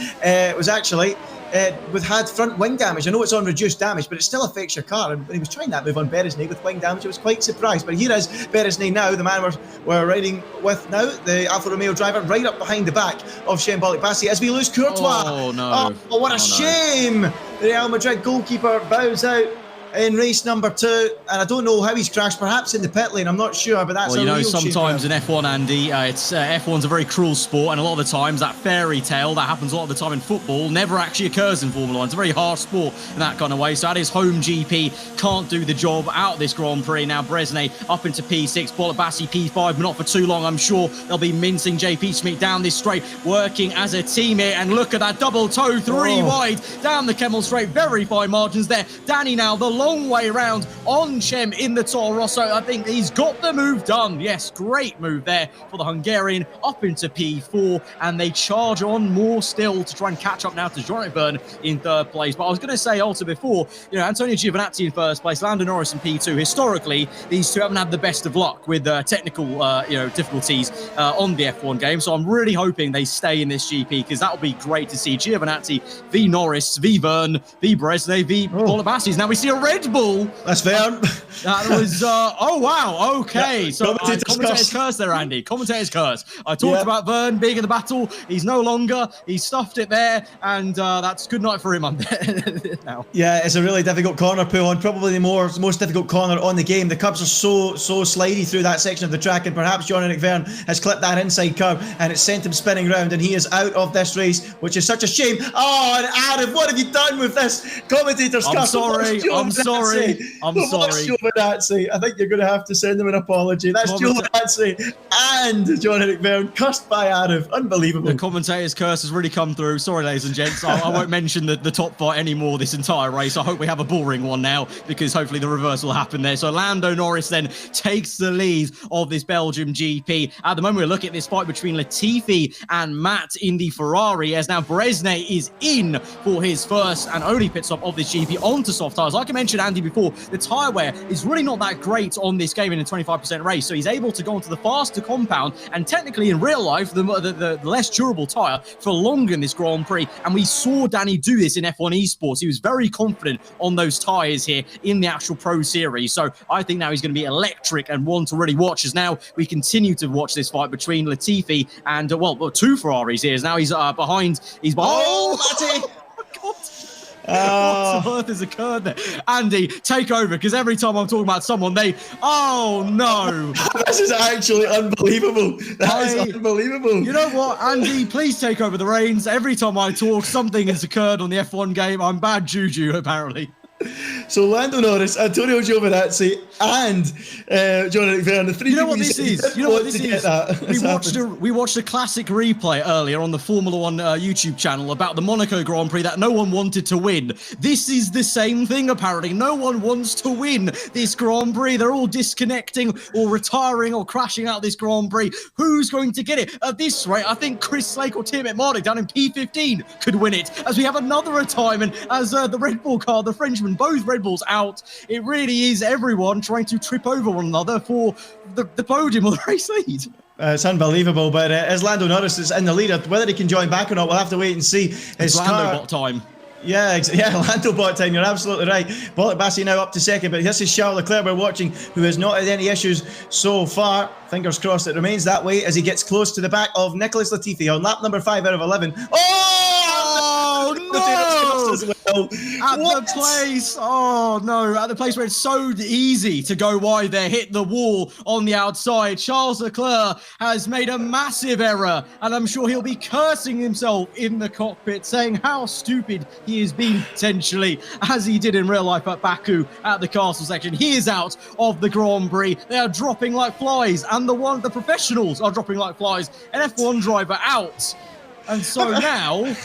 was actually... had front wing damage. I know it's on reduced damage, but it still affects your car. And when he was trying that move on Beresnay with wing damage, I was quite surprised. But here is Beresnay now, the man we're riding with now, the Alfred Amir driver, right up behind the back of Shembolic Bassi as we lose Courtois. Oh, no. Oh, what a shame. The Real Madrid goalkeeper bows out in race number 2, and I don't know how he's crashed, perhaps in the pit lane, I'm not sure, but that's sometimes in F1, Andy, F1's a very cruel sport, and a lot of the times that fairy tale that happens a lot of the time in football never actually occurs in Formula 1. It's a very harsh sport in that kind of way, so at his home GP, can't do the job out this Grand Prix. Now Bracele up into P6, Bolibassi P5, but not for too long, I'm sure. They'll be mincing JP Smith down this straight, working as a team here, and look at that double toe, 3 wide, down the Kemmel straight, very fine margins there. Danny now, the long way round on Cem in the Toro Rosso. I think he's got the move done. Yes, great move there for the Hungarian up into P4, and they charge on more still to try and catch up now to Jean-Eric Vergne in third place. But I was going to say also before, Antonio Giovinazzi in first place, Lando Norris in P2. Historically, these two haven't had the best of luck with technical difficulties on the F1 game. So I'm really hoping they stay in this GP, because that will be great to see Giovinazzi v Norris, v Vergne, v Bracele, v Bolibassi. Now we see a Red Bull. That's Vergne. That was, oh wow, okay. Yeah, so commentator's curse there, Andy. Commentator's curse. I talked about Vergne being in the battle. He's no longer. He's stuffed it there, and that's good night for him now. Yeah, it's a really difficult corner pull on, probably the most difficult corner on the game. The curbs are so slidey through that section of the track, and perhaps Jean-Eric Vergne has clipped that inside curb, and it's sent him spinning round, and he is out of this race, which is such a shame. Oh, and Adam, what have you done with this commentator's curse? I'm sorry. Giovinazzi. I think you're going to have to send him an apology. That's Giovinazzi and Jean-Eric Vergne, cursed by Arif. Unbelievable. The commentator's curse has really come through. Sorry, ladies and gents. I won't mention the top fight anymore this entire race. I hope we have a boring one now, because hopefully the reverse will happen there. So Lando Norris then takes the lead of this Belgium GP. At the moment, we're looking at this fight between Latifi and Matt in the Ferrari, as now Bracele is in for his first and only pit stop of this GP onto soft tyres. Like I mentioned, Andy, before, the tyre wear is really not that great on this game in a 25% race, so he's able to go onto the faster compound, and technically in real life the less durable tyre for longer in this Grand Prix. And we saw Danny do this in F1 Esports. He was very confident on those tyres here in the actual Pro Series, so I think now he's going to be electric and one to really watch, as now we continue to watch this fight between Latifi and two Ferraris here, as now he's behind. Oh, Matty! What on earth has occurred there? Andy, take over, because every time I'm talking about someone, oh no. This is actually unbelievable. That is unbelievable. You know what, Andy, please take over the reins. Every time I talk, something has occurred on the F1 game. I'm bad juju, apparently. So Lando Norris, Antonio Giovinazzi, and Jean-Eric Vergne, the three. You know what this is? You know what this is? We watched a classic replay earlier on the Formula 1 YouTube channel about the Monaco Grand Prix that no one wanted to win. This is the same thing, apparently. No one wants to win this Grand Prix. They're all disconnecting or retiring or crashing out this Grand Prix. Who's going to get it? At this rate, I think Chris Slake or Tim Mardick down in P15 could win it, as we have another retirement, as the Red Bull car, the Frenchman, both Red Bulls out. It really is everyone trying to trip over one another for the podium or the race lead. It's unbelievable, but as Lando Norris is in the lead, whether he can join back or not, we'll have to wait and see. It's Lando bot time. Yeah, Lando bot time, you're absolutely right. Bollick Bassi now up to second, but this is Charles Leclerc we're watching, who has not had any issues so far. Fingers crossed it remains that way as he gets close to the back of Nicholas Latifi on lap number 5 out of 11. Oh, no! As well. At the place, at the place where it's so easy to go wide there, hit the wall on the outside. Charles Leclerc has made a massive error, and I'm sure he'll be cursing himself in the cockpit, saying how stupid he has been potentially, as he did in real life at Baku at the castle section. He is out of the Grand Prix. They are dropping like flies, and the professionals are dropping like flies. An F1 driver out. And so now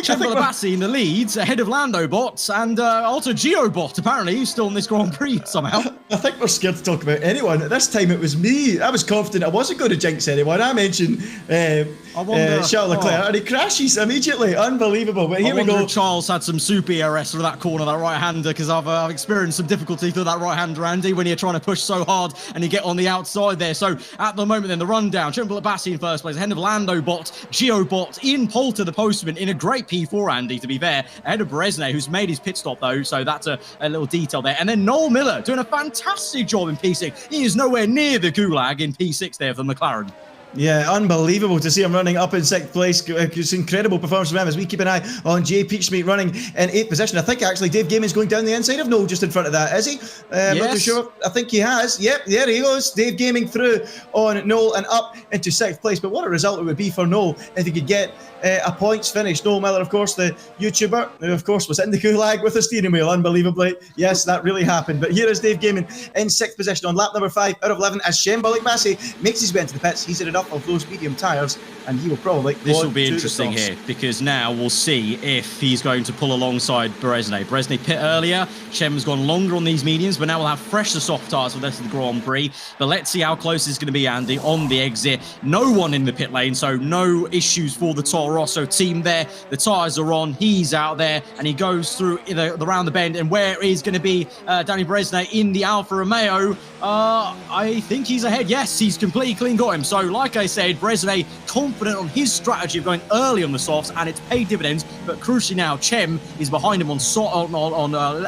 Chamberlain Bassi in the leads ahead of Lando Bot and also Geobot, apparently, who's still in this Grand Prix somehow. I think we're scared to talk about anyone. This time it was me. I was confident I wasn't going to jinx anyone. I mentioned Charles Leclerc and he crashes immediately. Unbelievable. But here we go. Charles had some super ERS through that corner, that right-hander, because I've experienced some difficulty through that right-hander, Andy, when you're trying to push so hard and you get on the outside there. So at the moment then, the rundown, Chamberlain Bassi in first place, ahead of Lando Bot, Geobot, Ian Poulter, the postman, in a great P4, Andy, to be fair, ahead of Bracele, who's made his pit stop though, so that's a little detail there. And then Noel Miller doing a fantastic job in P6. He is nowhere near the gulag in P6 there for McLaren. Yeah, unbelievable to see him running up in 6th place. It's incredible performance from him as we keep an eye on Jay Peachmeat running in 8th position. I think actually Dave Gaiman's going down the inside of Noel just in front of that, is he? I'm not too sure. I think he has. Yep, there he goes. Dave Gaming through on Noel and up into 6th place. But what a result it would be for Noel if he could get a points finish. Noel Miller, of course, the YouTuber, who of course was in the gulag with a steering wheel, unbelievably. Yes, that really happened. But here is Dave Gaiman in 6th position on lap number 5 out of 11 as Bollick Bassi makes his way into the pits. He's had enough of those medium tyres and he will probably This will be interesting here because now we'll see if he's going to pull alongside Bracele. Bracele pit earlier. Chem's gone longer on these mediums, but now we'll have fresher soft tyres for the rest of the Grand Prix. But let's see how close it's going to be, Andy, on the exit. No one in the pit lane, so no issues for the Toro Rosso team there. The tyres are on. He's out there and he goes through the round the bend. And where is going to be Danny Bracele in the Alfa Romeo? I think he's ahead. Yes, he's completely clean got him. So like I said, Bracele confident on his strategy of going early on the softs, and it's paid dividends. But crucially now, Chem is behind him on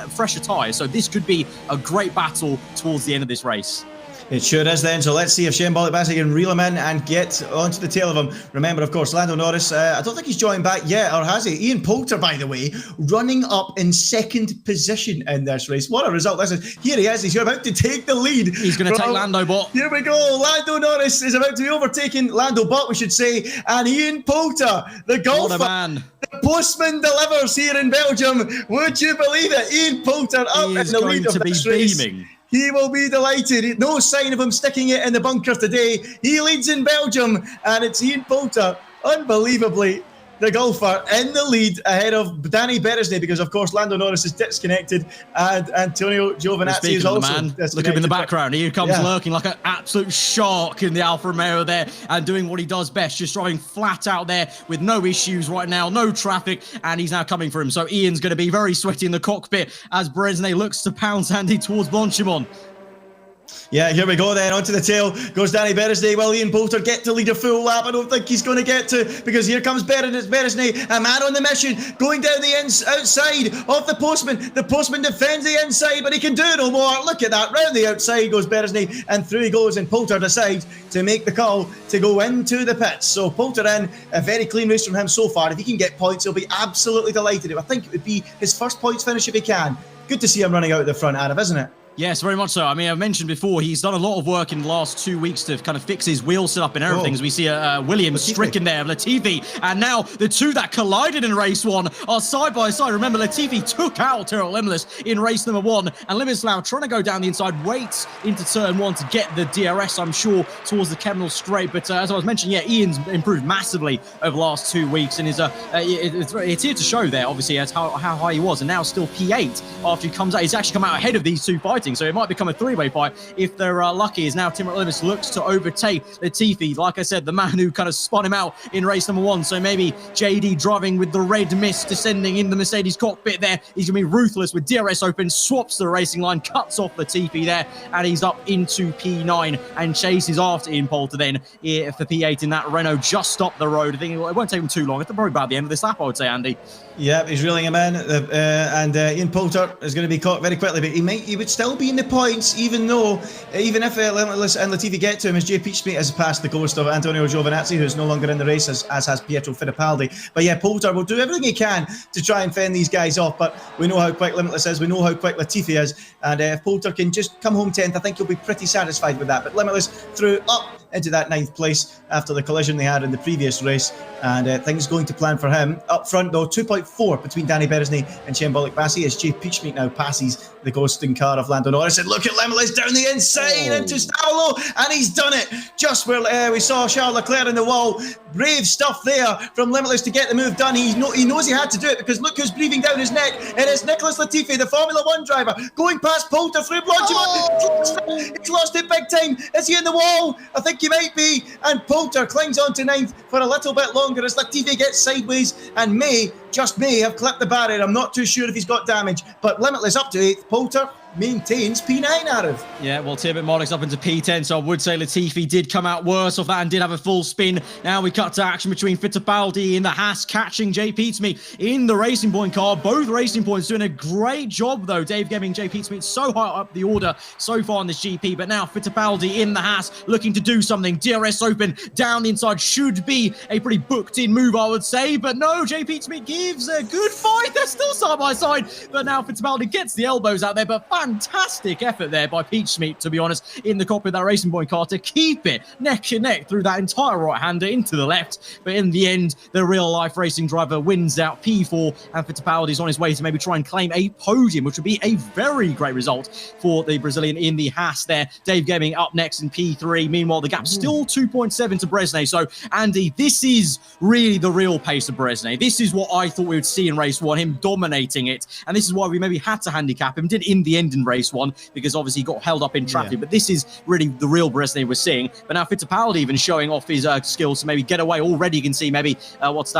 fresher tyres. So this could be a great battle towards the end of this race. It sure is then. So let's see if Bollick Bassi can reel him in and get onto the tail of him. Remember, of course, Lando Norris, I don't think he's joined back yet, or has he? Ian Poulter, by the way, running up in 2nd position in this race. What a result this is. Here he is. He's about to take the lead. He's going to take Lando Bot. Here we go. Lando Norris is about to be overtaken. Lando Bot, we should say. And Ian Poulter, the golfer. What a man. The postman delivers here in Belgium. Would you believe it? Ian Poulter up in the lead of this race. Beaming. He will be delighted. No sign of him sticking it in the bunker today. He leads in Belgium, and it's Ian Poulter, unbelievably, the golfer, in the lead ahead of Danny Bracele, because, of course, Lando Norris is disconnected, and Antonio Giovinazzi is also disconnected. Look at him in the background. He comes lurking like an absolute shark in the Alfa Romeo there and doing what he does best, just driving flat out there with no issues right now, no traffic, and he's now coming for him. So Ian's going to be very sweaty in the cockpit as Bracele looks to pounce Andy towards Bonjour. Yeah, here we go then. Onto the tail goes Danny Bracele. Will Ian Poulter get to lead a full lap? I don't think he's going to get to, because here comes Bracele, a man on the mission, going down the outside of the postman. The postman defends the inside, but he can do no more. Look at that. Round the outside goes Bracele, and through he goes, and Poulter decides to make the call to go into the pits. So Poulter in, a very clean race from him so far. If he can get points, he'll be absolutely delighted. I think it would be his first points finish if he can. Good to see him running out the front, Adam, isn't it? Yes, very much so. I mean, I've mentioned before, he's done a lot of work in the last 2 weeks to kind of fix his wheel setup and everything. As we see Williams stricken there, Latifi. And now the two that collided in race 1 are side by side. Remember, Latifi took out Tyrrell Limitless in race number 1. And Limitless now trying to go down the inside, waits into turn 1 to get the DRS, I'm sure, towards the Kemmel straight. But as I was mentioning, Ian's improved massively over the last 2 weeks. And it's here to show there, obviously, as how high he was. And now still P8 after he comes out. He's actually come out ahead of these two fighters. fighting. So it might become a three-way fight if they're lucky, as now Tim Lewis looks to overtake Latifi. Like I said, the man who kind of spun him out in race number 1. So maybe JD driving with the red mist descending in the Mercedes cockpit there. He's going to be ruthless with DRS open, swaps the racing line, cuts off Latifi there, and he's up into P9 and chases after Ian Poulter then for P8 in that Renault just stopped the road. I think it won't take him too long. It's probably about the end of this lap, I would say, Andy. Yeah, he's reeling him in, and Ian Poulter is going to be caught very quickly, but he would still be in the points, even if Limitless and Latifi get to him, as Jay Peachmeat has passed the ghost of Antonio Giovinazzi, who's no longer in the race, as has Pietro Fittipaldi. But yeah, Poulter will do everything he can to try and fend these guys off, but we know how quick Limitless is, we know how quick Latifi is, and if Poulter can just come home 10th, I think he'll be pretty satisfied with that. But Limitless threw up into that 9th place after the collision they had in the previous race, and things going to plan for him. Up front though, 2.4 between Danny Beresney and Shembolik Bassi as Jay Peachmeat now passes the ghosting car of Lando Norris, and look at Limitless down the inside into Stavolo, and he's done it just where we saw Charles Leclerc in the wall. Brave stuff there from Limitless to get the move done. He knows he had to do it, because look who's breathing down his neck. It is Nicholas Latifi, the Formula 1 driver, going past Poulter through Blanchimont. He's lost it big time. Is he in the wall? I think he might be, and Poulter clings on to 9th for a little bit longer as Latifi gets sideways and may have clipped the barrier. I'm not too sure if he's got damage, but Limitless up to 8th. Poulter maintains P9 out of. Yeah, well, Tibbet Mollick's up into P10, so I would say Latifi did come out worse off that and did have a full spin. Now we cut to action between Fittipaldi in the Haas catching Jay Peachmeat in the Racing Point car. Both Racing Points doing a great job, though. Dave Gemming, Jay Peachmeat so high up the order so far in this GP, but now Fittipaldi in the Haas looking to do something. DRS open, down the inside, should be a pretty booked-in move, I would say, but no, Jay Peachmeat gives a good fight. They're still side by side, but now Fittipaldi gets the elbows out there, but fantastic effort there by Peachmeat, to be honest, in the cockpit of that Racing Point car to keep it neck and neck through that entire right-hander into the left. But in the end, the real-life racing driver wins out P4, and Fittipaldi's on his way to maybe try and claim a podium, which would be a very great result for the Brazilian in the Haas there. Dave Gemming up next in P3. Meanwhile, the gap's still 2.7 to Bracele. So, Andy, this is really the real pace of Bracele. This is what I thought we would see in race 1, him dominating it. And this is why we maybe had to handicap him. Did in the end in race 1, because obviously he got held up in traffic. Yeah. But this is really the real Bracele we're seeing. But now Fittipaldi even showing off his skills to maybe get away. Already you can see maybe, almost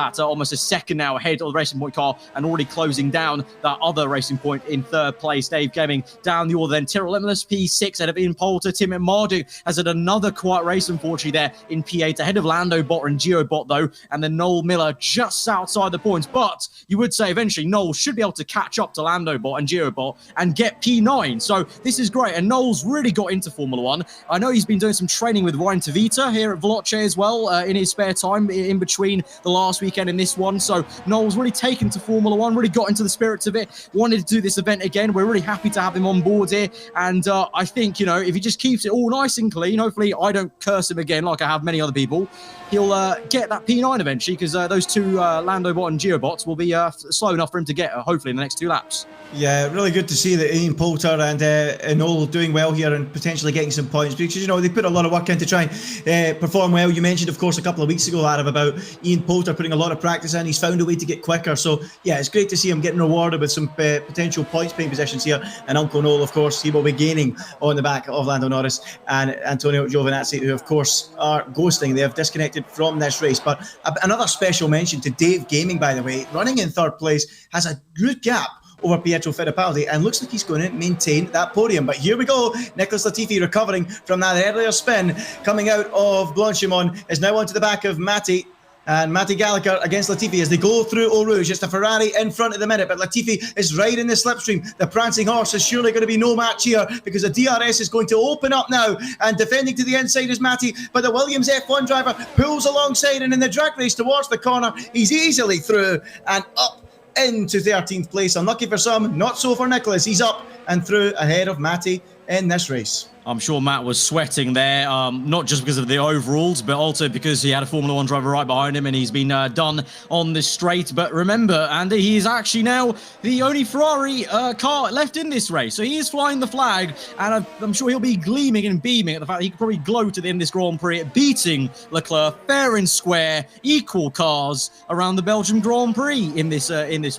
a second now ahead of the Racing Point car, and already closing down that other Racing Point in 3rd place. Dave Gemming down the order then. Tyrrell Limitless P6 ahead of Ian Poulter. Tim Mardu has had another quiet race, unfortunately, there in P8 ahead of Lando Bot and Gio Bot, though. And then Noel Miller just outside the points. But you would say eventually Noel should be able to catch up to Lando Bot and Gio Bot and get P9. So this is great. And Noel's really got into Formula 1. I know he's been doing some training with Ryan Tavita here at Veloce as well in his spare time in between the last weekend and this one. So Noel's really taken to Formula 1, really got into the spirits of it, wanted to do this event again. We're really happy to have him on board here. And I think, if he just keeps it all nice and clean, hopefully I don't curse him again like I have many other people, he'll get that P9 eventually, because those two Lando Bot and Gio Bots will be slow enough for him to get, hopefully, in the next 2 laps. Yeah, really good to see that Ian Poulter and Noel doing well here and potentially getting some points, because, they put a lot of work in to try and perform well. You mentioned, of course, a couple of weeks ago, Adam, about Ian Poulter putting a lot of practice in. He's found a way to get quicker. So, yeah, it's great to see him getting rewarded with some potential points-paying positions here. And Uncle Noel, of course, he will be gaining on the back of Lando Norris and Antonio Giovinazzi, who, of course, are ghosting. They have disconnected from this race. But another special mention to Dave Gaming, by the way, running in 3rd place, has a good gap over Pietro Fittipaldi and looks like he's going to maintain that podium. But here we go. Nicholas Latifi recovering from that earlier spin, coming out of Blanchimont, is now onto the back of Matty. And Matty Gallacher against Latifi as they go through Eau Rouge. It's the Ferrari in front at the minute, but Latifi is right in the slipstream. The prancing horse is surely going to be no match here, because the DRS is going to open up now, and defending to the inside is Matty, but the Williams F1 driver pulls alongside, and in the drag race towards the corner, he's easily through and up into 13th place. Unlucky for some, not so for Nicholas. He's up and through ahead of Matty in this race. I'm sure Matt was sweating there, not just because of the overalls, but also because he had a Formula 1 driver right behind him and he's been done on the straight. But remember, Andy, he is actually now the only Ferrari car left in this race. So he is flying the flag, and I'm sure he'll be gleaming and beaming at the fact that he could probably gloat at the end of this Grand Prix, beating Leclerc fair and square, equal cars around the Belgian Grand Prix in this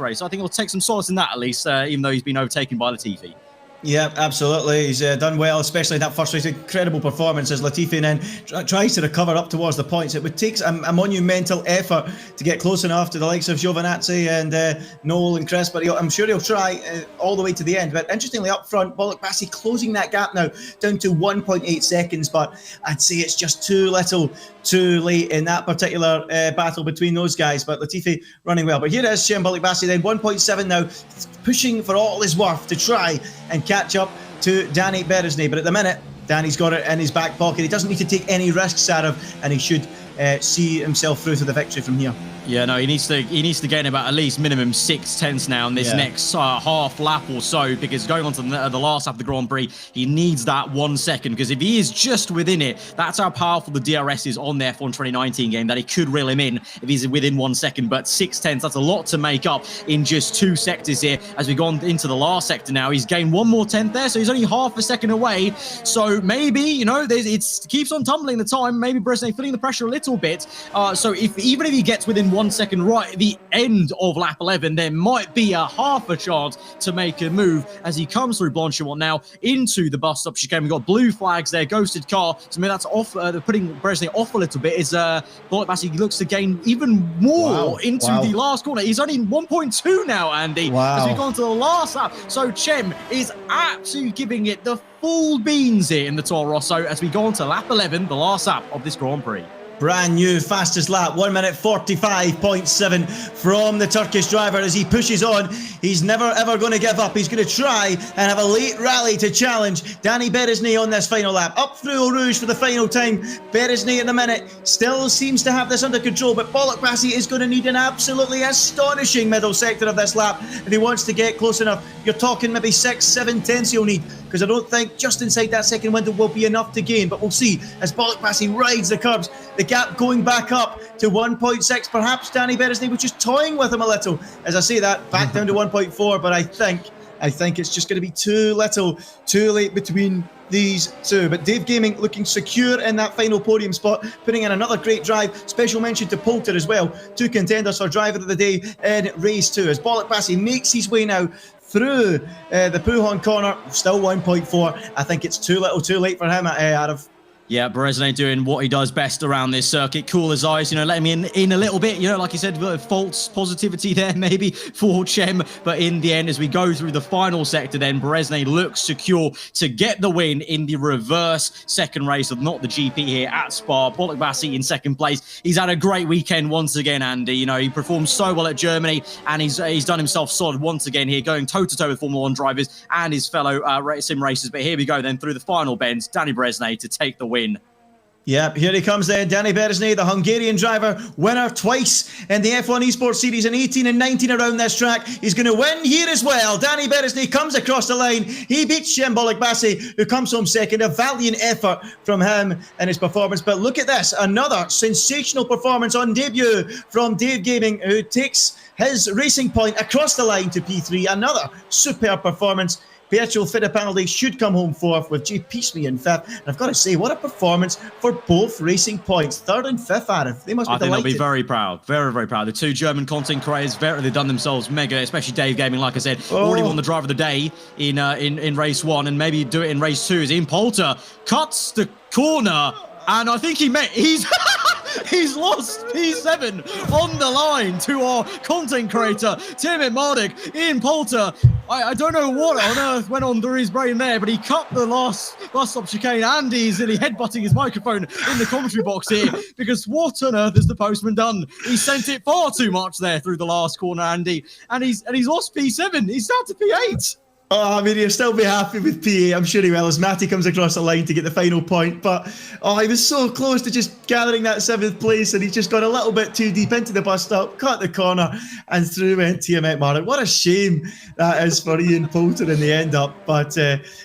race. So I think he'll take some solace in that, at least, even though he's been overtaken by Latifi. Yeah, absolutely. He's done well, especially in that first race. Incredible performance as Latifi then tries to recover up towards the points. It would take a monumental effort to get close enough to the likes of Giovinazzi and Noel and Chris, but I'm sure he'll try all the way to the end. But interestingly, up front, Bollock-Bassi closing that gap now down to 1.8 seconds, but I'd say it's just too little, too late in that particular battle between those guys. But Latifi running well. But here is Shane Bollock-Bassi then, 1.7 now, pushing for all his worth to try and catch up to Danny Beresney. But at the minute, Danny's got it in his back pocket. He doesn't need to take any risks, Sarah, and he should see himself through to the victory from here. Yeah, no, he needs to gain about at least minimum 6/10 now in this next half lap or so, because going on to the last lap of the Grand Prix, he needs that 1 second, because if he is just within it, that's how powerful the DRS is on the F1 2019 game, that he could reel him in if he's within 1 second. But 6/10, that's a lot to make up in just 2 sectors here. As we go on into the last sector now, he's gained 1 more tenth there, so he's only half a second away. So maybe, you know, it keeps on tumbling the time. Maybe Bracele feeling the pressure a little bit. So even if he gets within 1 second right at the end of lap 11, there might be a half a chance to make a move as he comes through Bonjour now into the bus stop chicane. We've got blue flags there, ghosted car, so maybe that's off, putting Bracele off a little bit. Is Bollock-Bassi looks to gain even more into the last corner. He's only 1.2 now, Andy, as we've gone to the last lap. So Chem is absolutely giving it the full beans here in the Toro Rosso as we go on to lap 11, the last lap of this Grand Prix. Brand new fastest lap, 1 minute 45.7 from the Turkish driver as he pushes on. He's never ever going to give up. He's going to try and have a late rally to challenge Danny Beresney on this final lap. Up through Eau Rouge for the final time. Beresney at the minute still seems to have this under control, but Bollock-Bassi is going to need an absolutely astonishing middle sector of this lap if he wants to get close enough. You're talking maybe 6-7 tenths he'll need, because I don't think just inside that second window will be enough to gain. But we'll see as Bollock-Bassi rides the curbs. The gap going back up to 1.6. Perhaps Danny Beresney was just toying with him a little. As I say that, back down to 1.4. But I think it's just going to be too little, too late between these two. But Dave Gaming looking secure in that final podium spot, putting in another great drive. Special mention to Poulter as well. 2 contenders for driver of the day in race 2 as Bollock-Bassi makes his way now through the Pouhon corner. Still 1.4. I think it's too little, too late for him, Arav. Yeah, Bracele doing what he does best around this circuit. Cool as ice, you know, let him in a little bit, you know, like you said, false positivity there maybe for Chem. But in the end, as we go through the final sector, then Bracele looks secure to get the win in the reverse second race of not the GP here at Spa. Bollock-Bassi in second place. He's had a great weekend once again, Andy. You know, he performed so well at Germany, and he's done himself solid once again here, going toe-to-toe with Formula 1 drivers and his fellow sim racers. But here we go then through the final bends, Danny Bracele to take the win. Yep, here he comes then, Danny Beresney, the Hungarian driver, winner twice in the F1 Esports Series in 18 and 19 around this track. He's going to win here as well. Danny Beresney comes across the line. He beats Shane Bollock-Bassi, who comes home second. A valiant effort from him in his performance. But look at this, another sensational performance on debut from Dave Gaming, who takes his racing point across the line to P3. Another superb performance. Pietro Fittipaldi should come home fourth with Jay Peaceby in fifth. And I've got to say, what a performance for both racing points. Third and fifth, Arif. They must be delighted. I think they'll be very proud. Very, very proud. The 2 German content creators, they've done themselves mega, especially Dave Gaming, like I said. Already won the driver of the day in race 1, and maybe do it in race 2 as Poulter cuts the corner. And I think he's lost P7 on the line to our content creator, Tim Mardick. Ian Poulter, I don't know what on earth went on through his brain there, but he cut the last bus stop chicane. Andy's nearly headbutting his microphone in the commentary box here, because what on earth has the postman done? He sent it far too much there through the last corner, Andy, and he's lost P7. He's down to P8. Oh, I mean, he'll still be happy with PA. I'm sure he will, as Matty comes across the line to get the final point. But, he was so close to just gathering that 7th place, and he's just got a little bit too deep into the bus stop, cut the corner, and through went Tiamat Martin. What a shame that is for Ian Poulter in the end up. But,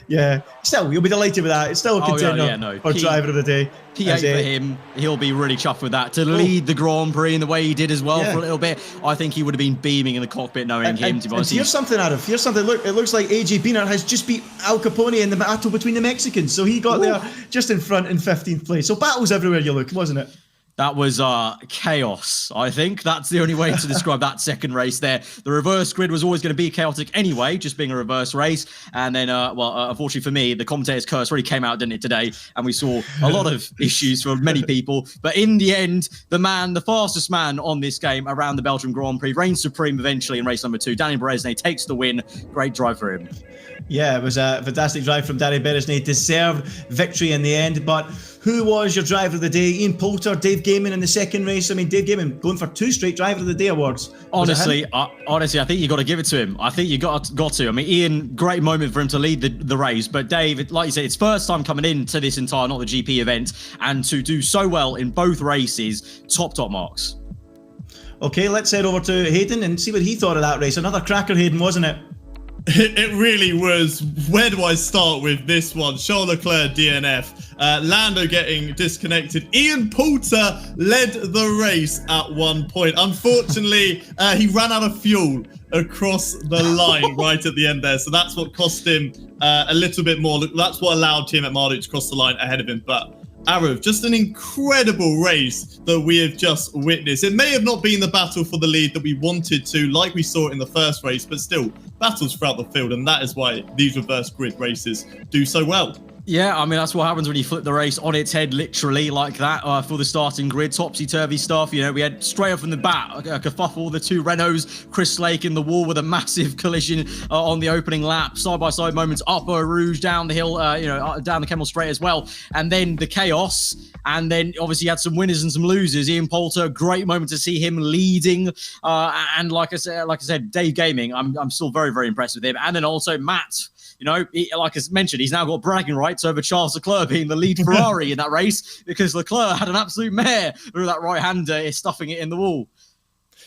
yeah, still, you'll be delighted with that. It's still a contender for driver of the day. P8 for him. He'll be really chuffed with that. To lead the Grand Prix in the way he did as well for a little bit, I think he would have been beaming in the cockpit knowing him. To be honest, here's something, Adam. Here's something. Look, it looks like AJ Beener has just beat Al Capone in the battle between the Mexicans. So he got there just in front in 15th place. So battles everywhere you look, wasn't it? That was chaos, I think. That's the only way to describe that second race there. The reverse grid was always going to be chaotic anyway, just being a reverse race. And then, unfortunately for me, the commentator's curse really came out, didn't it, today? And we saw a lot of issues for many people. But in the end, the fastest man on this game around the Belgian Grand Prix, reigns supreme eventually in race number 2. Danny Bracele takes the win. Great drive for him. Yeah, it was a fantastic drive from Danny Bracele. Deserved victory in the end. But who was your driver of the day? Ian Poulter, Dave Gaiman in the second race. I mean, Dave Gaiman going for 2 straight driver of the day awards. Honestly, I think you got to give it to him. I think you got to. I mean, Ian, great moment for him to lead the race. But Dave, like you said, it's first time coming into this entire, not the GP event, and to do so well in both races, top marks. Okay, let's head over to Hayden and see what he thought of that race. Another cracker, Hayden, wasn't it? It really was. Where do I start with this one? Charles Leclerc DNF. Lando getting disconnected. Ian Poulter led the race at one point. Unfortunately, he ran out of fuel across the line right at the end there. So that's what cost him a little bit more. That's what allowed Team at Marduk to cross the line ahead of him. But Arav, just an incredible race that we have just witnessed. It may have not been the battle for the lead that we wanted to, like we saw in the first race, but still, battles throughout the field, and that is why these reverse grid races do so well. Yeah, I mean, that's what happens when you flip the race on its head, literally, like that, for the starting grid. Topsy-turvy stuff. You know, we had straight off from the bat, a kerfuffle, the 2 Renaults, Chris Lake in the wall with a massive collision on the opening lap. Side-by-side moments, up Rouge, down the hill, down the Kemmel Straight as well. And then the chaos. And then, obviously, you had some winners and some losers. Ian Poulter, great moment to see him leading. And like I said, Dave Gaming, I'm still very, very impressed with him. And then also Matt. You know, like I mentioned, he's now got bragging rights over Charles Leclerc being the lead Ferrari in that race, because Leclerc had an absolute mare through that right-hander, stuffing it in the wall.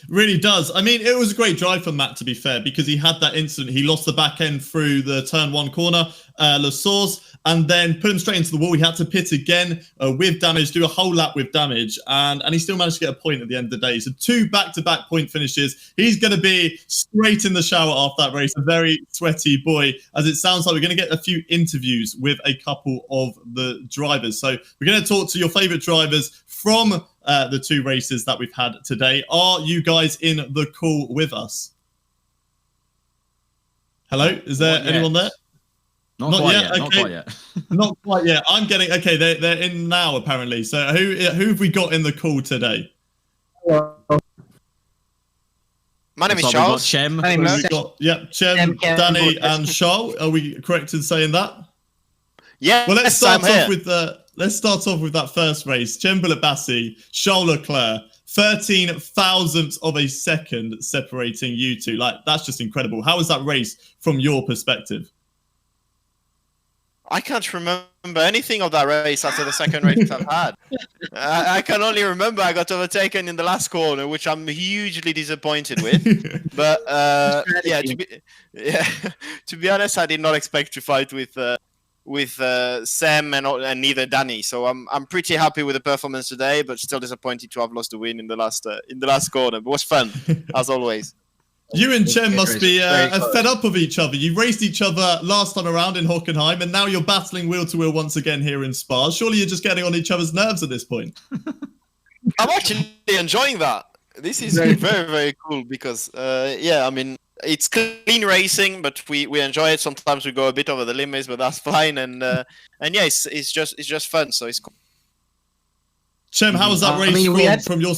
Really does. I mean, it was a great drive from Matt, to be fair, because he had that incident. He lost the back end through the turn 1 corner, Le Source, and then put him straight into the wall. He had to pit again with damage, do a whole lap with damage, and he still managed to get a point at the end of the day. So 2 back-to-back point finishes. He's going to be straight in the shower after that race, a very sweaty boy, as it sounds like we're going to get a few interviews with a couple of the drivers. So we're going to talk to your favourite drivers from the 2 races that we've had today. Are you guys in the call with us? Hello? Is there anyone there? Not quite yet. Okay. Not quite yet. Not quite yet. I'm getting... Okay, they're in now, apparently. So who have we got in the call today? My name is Charles. Chem. My name is Chem, Danny, and Charles. Are we correct in saying that? Yeah. Well, let's start off with that first race. Chem Bassi, Charles Leclerc, 13 thousandths of a second separating you two. Like, that's just incredible. How was that race from your perspective? I can't remember anything of that race after the second race I've had. I can only remember I got overtaken in the last corner, which I'm hugely disappointed with. But to be honest, I did not expect to fight with Sam and neither Danny. So I'm pretty happy with the performance today, but still disappointed to have lost the win in the last corner. But it was fun as always. You and Chem must be fed up of each other. You raced each other last time around in Hockenheim, and now you're battling wheel to wheel once again here in Spa. Surely you're just getting on each other's nerves at this point. I'm actually enjoying that. This is very, very cool because, I mean, it's clean racing, but we enjoy it. Sometimes we go a bit over the limits, but that's fine. And it's just fun. So it's cool. Chem, how was that race from your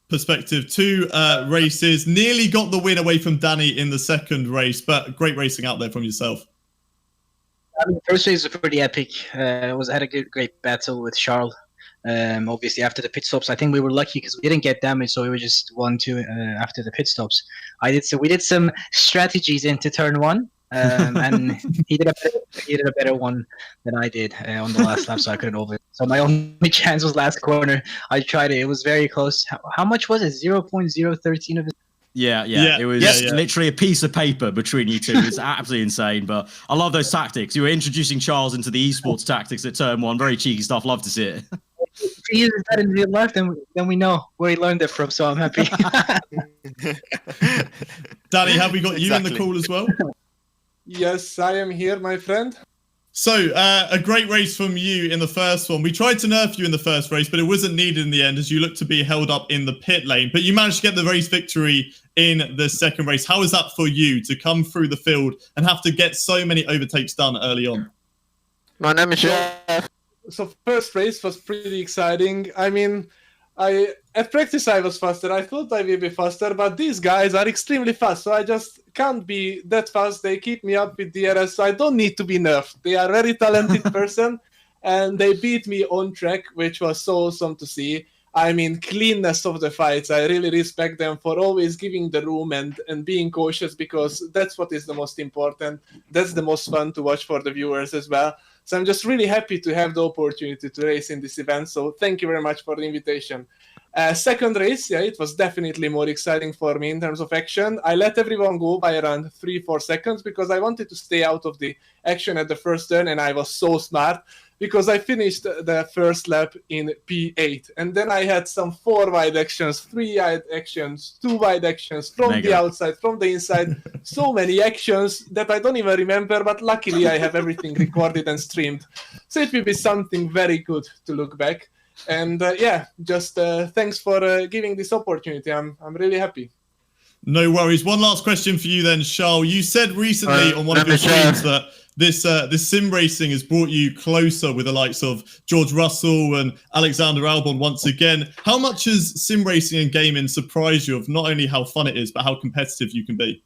perspective? 2 races, nearly got the win away from Danny in the second race, but great racing out there from yourself. I mean, first race was pretty epic. I had a great battle with Charles. Obviously, after the pit stops, I think we were lucky because we didn't get damaged, so we were just 1-2 after the pit stops. We did some strategies into turn 1, and he did a better one than I did on the last lap, so I couldn't over it. So my only chance was last corner. I tried it. It was very close. How much was it? 0.013 of it. Yeah. It was literally a piece of paper between you two. It's absolutely insane. But I love those tactics. You were introducing Charles into the esports tactics at turn 1. Very cheeky stuff. Love to see it. If he uses that in real life, then we know where he learned it from. So I'm happy. Danny, have we got you in the call as well? Yes, I am here, my friend. So, a great race from you in the first one. We tried to nerf you in the first race, but it wasn't needed in the end as you looked to be held up in the pit lane. But you managed to get the race victory in the second race. How was that for you to come through the field and have to get so many overtakes done early on? My name is Jeff. So first race was pretty exciting. I mean, at practice I was faster. I thought I will be faster, but these guys are extremely fast, so I just can't be that fast. They keep me up with DRS, so I don't need to be nerfed. They are very talented person, and they beat me on track, which was so awesome to see. I mean, cleanness of the fights. I really respect them for always giving the room and being cautious, because that's what is the most important. That's the most fun to watch for the viewers as well. So I'm just really happy to have the opportunity to race in this event. So thank you very much for the invitation. Second race, yeah, it was definitely more exciting for me in terms of action. I let everyone go by around 3-4 seconds because I wanted to stay out of the action at the first turn, and I was so smart because I finished the first lap in P8. And then I had some 4 wide actions, 3 wide actions, 2 wide actions from the outside, from the inside. So many actions that I don't even remember, but luckily I have everything recorded and streamed. So it will be something very good to look back. And yeah, just thanks for giving this opportunity. I'm really happy. No worries. One last question for you then, Charles. You said recently on one of your streams that this sim racing has brought you closer with the likes of George Russell and Alexander Albon once again. How much has sim racing and gaming surprised you of not only how fun it is, but how competitive you can be?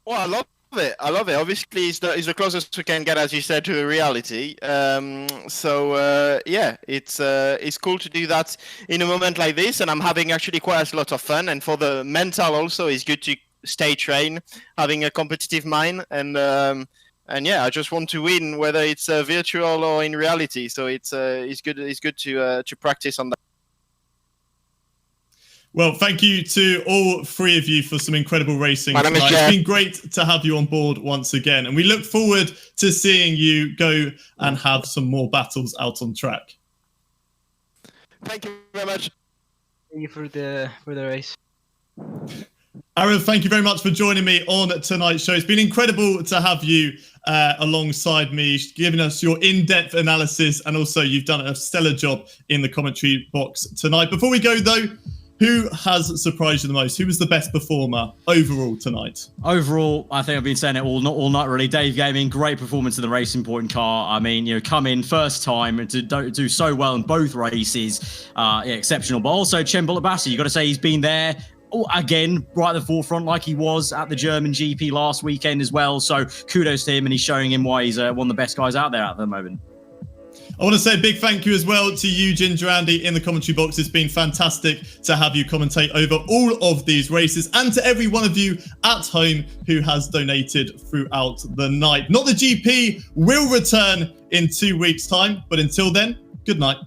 Well, I love it. I love it. Obviously, it's the closest we can get, as you said, to the reality. Yeah, it's cool to do that in a moment like this, and I'm having actually quite a lot of fun. And for the mental also, it's good to stay trained, having a competitive mind, and yeah, I just want to win, whether it's virtual or in reality. So it's good. It's good to practice on that. Well, thank you to all 3 of you for some incredible racing tonight. It's been great to have you on board once again, and we look forward to seeing you go and have some more battles out on track. Thank you very much. Thank you for the race. Aaron, thank you very much for joining me on tonight's show. It's been incredible to have you alongside me, giving us your in-depth analysis, and also you've done a stellar job in the commentary box tonight. Before we go, though, who has surprised you the most? Who was the best performer overall tonight? Overall, I think I've been saying it all night really. Dave Gaming, great performance in the Racing Point car. I mean, come in first time and to do so well in both races, yeah, exceptional. But also Cem Bulabasi, you got to say he's been there again, right at the forefront, like he was at the German GP last weekend as well. So kudos to him, and he's showing him why he's one of the best guys out there at the moment. I want to say a big thank you as well to you, Ginger Andy, in the commentary box. It's been fantastic to have you commentate over all of these races, and to every one of you at home who has donated throughout the night. Not the GP will return in 2 weeks' time, but until then, good night.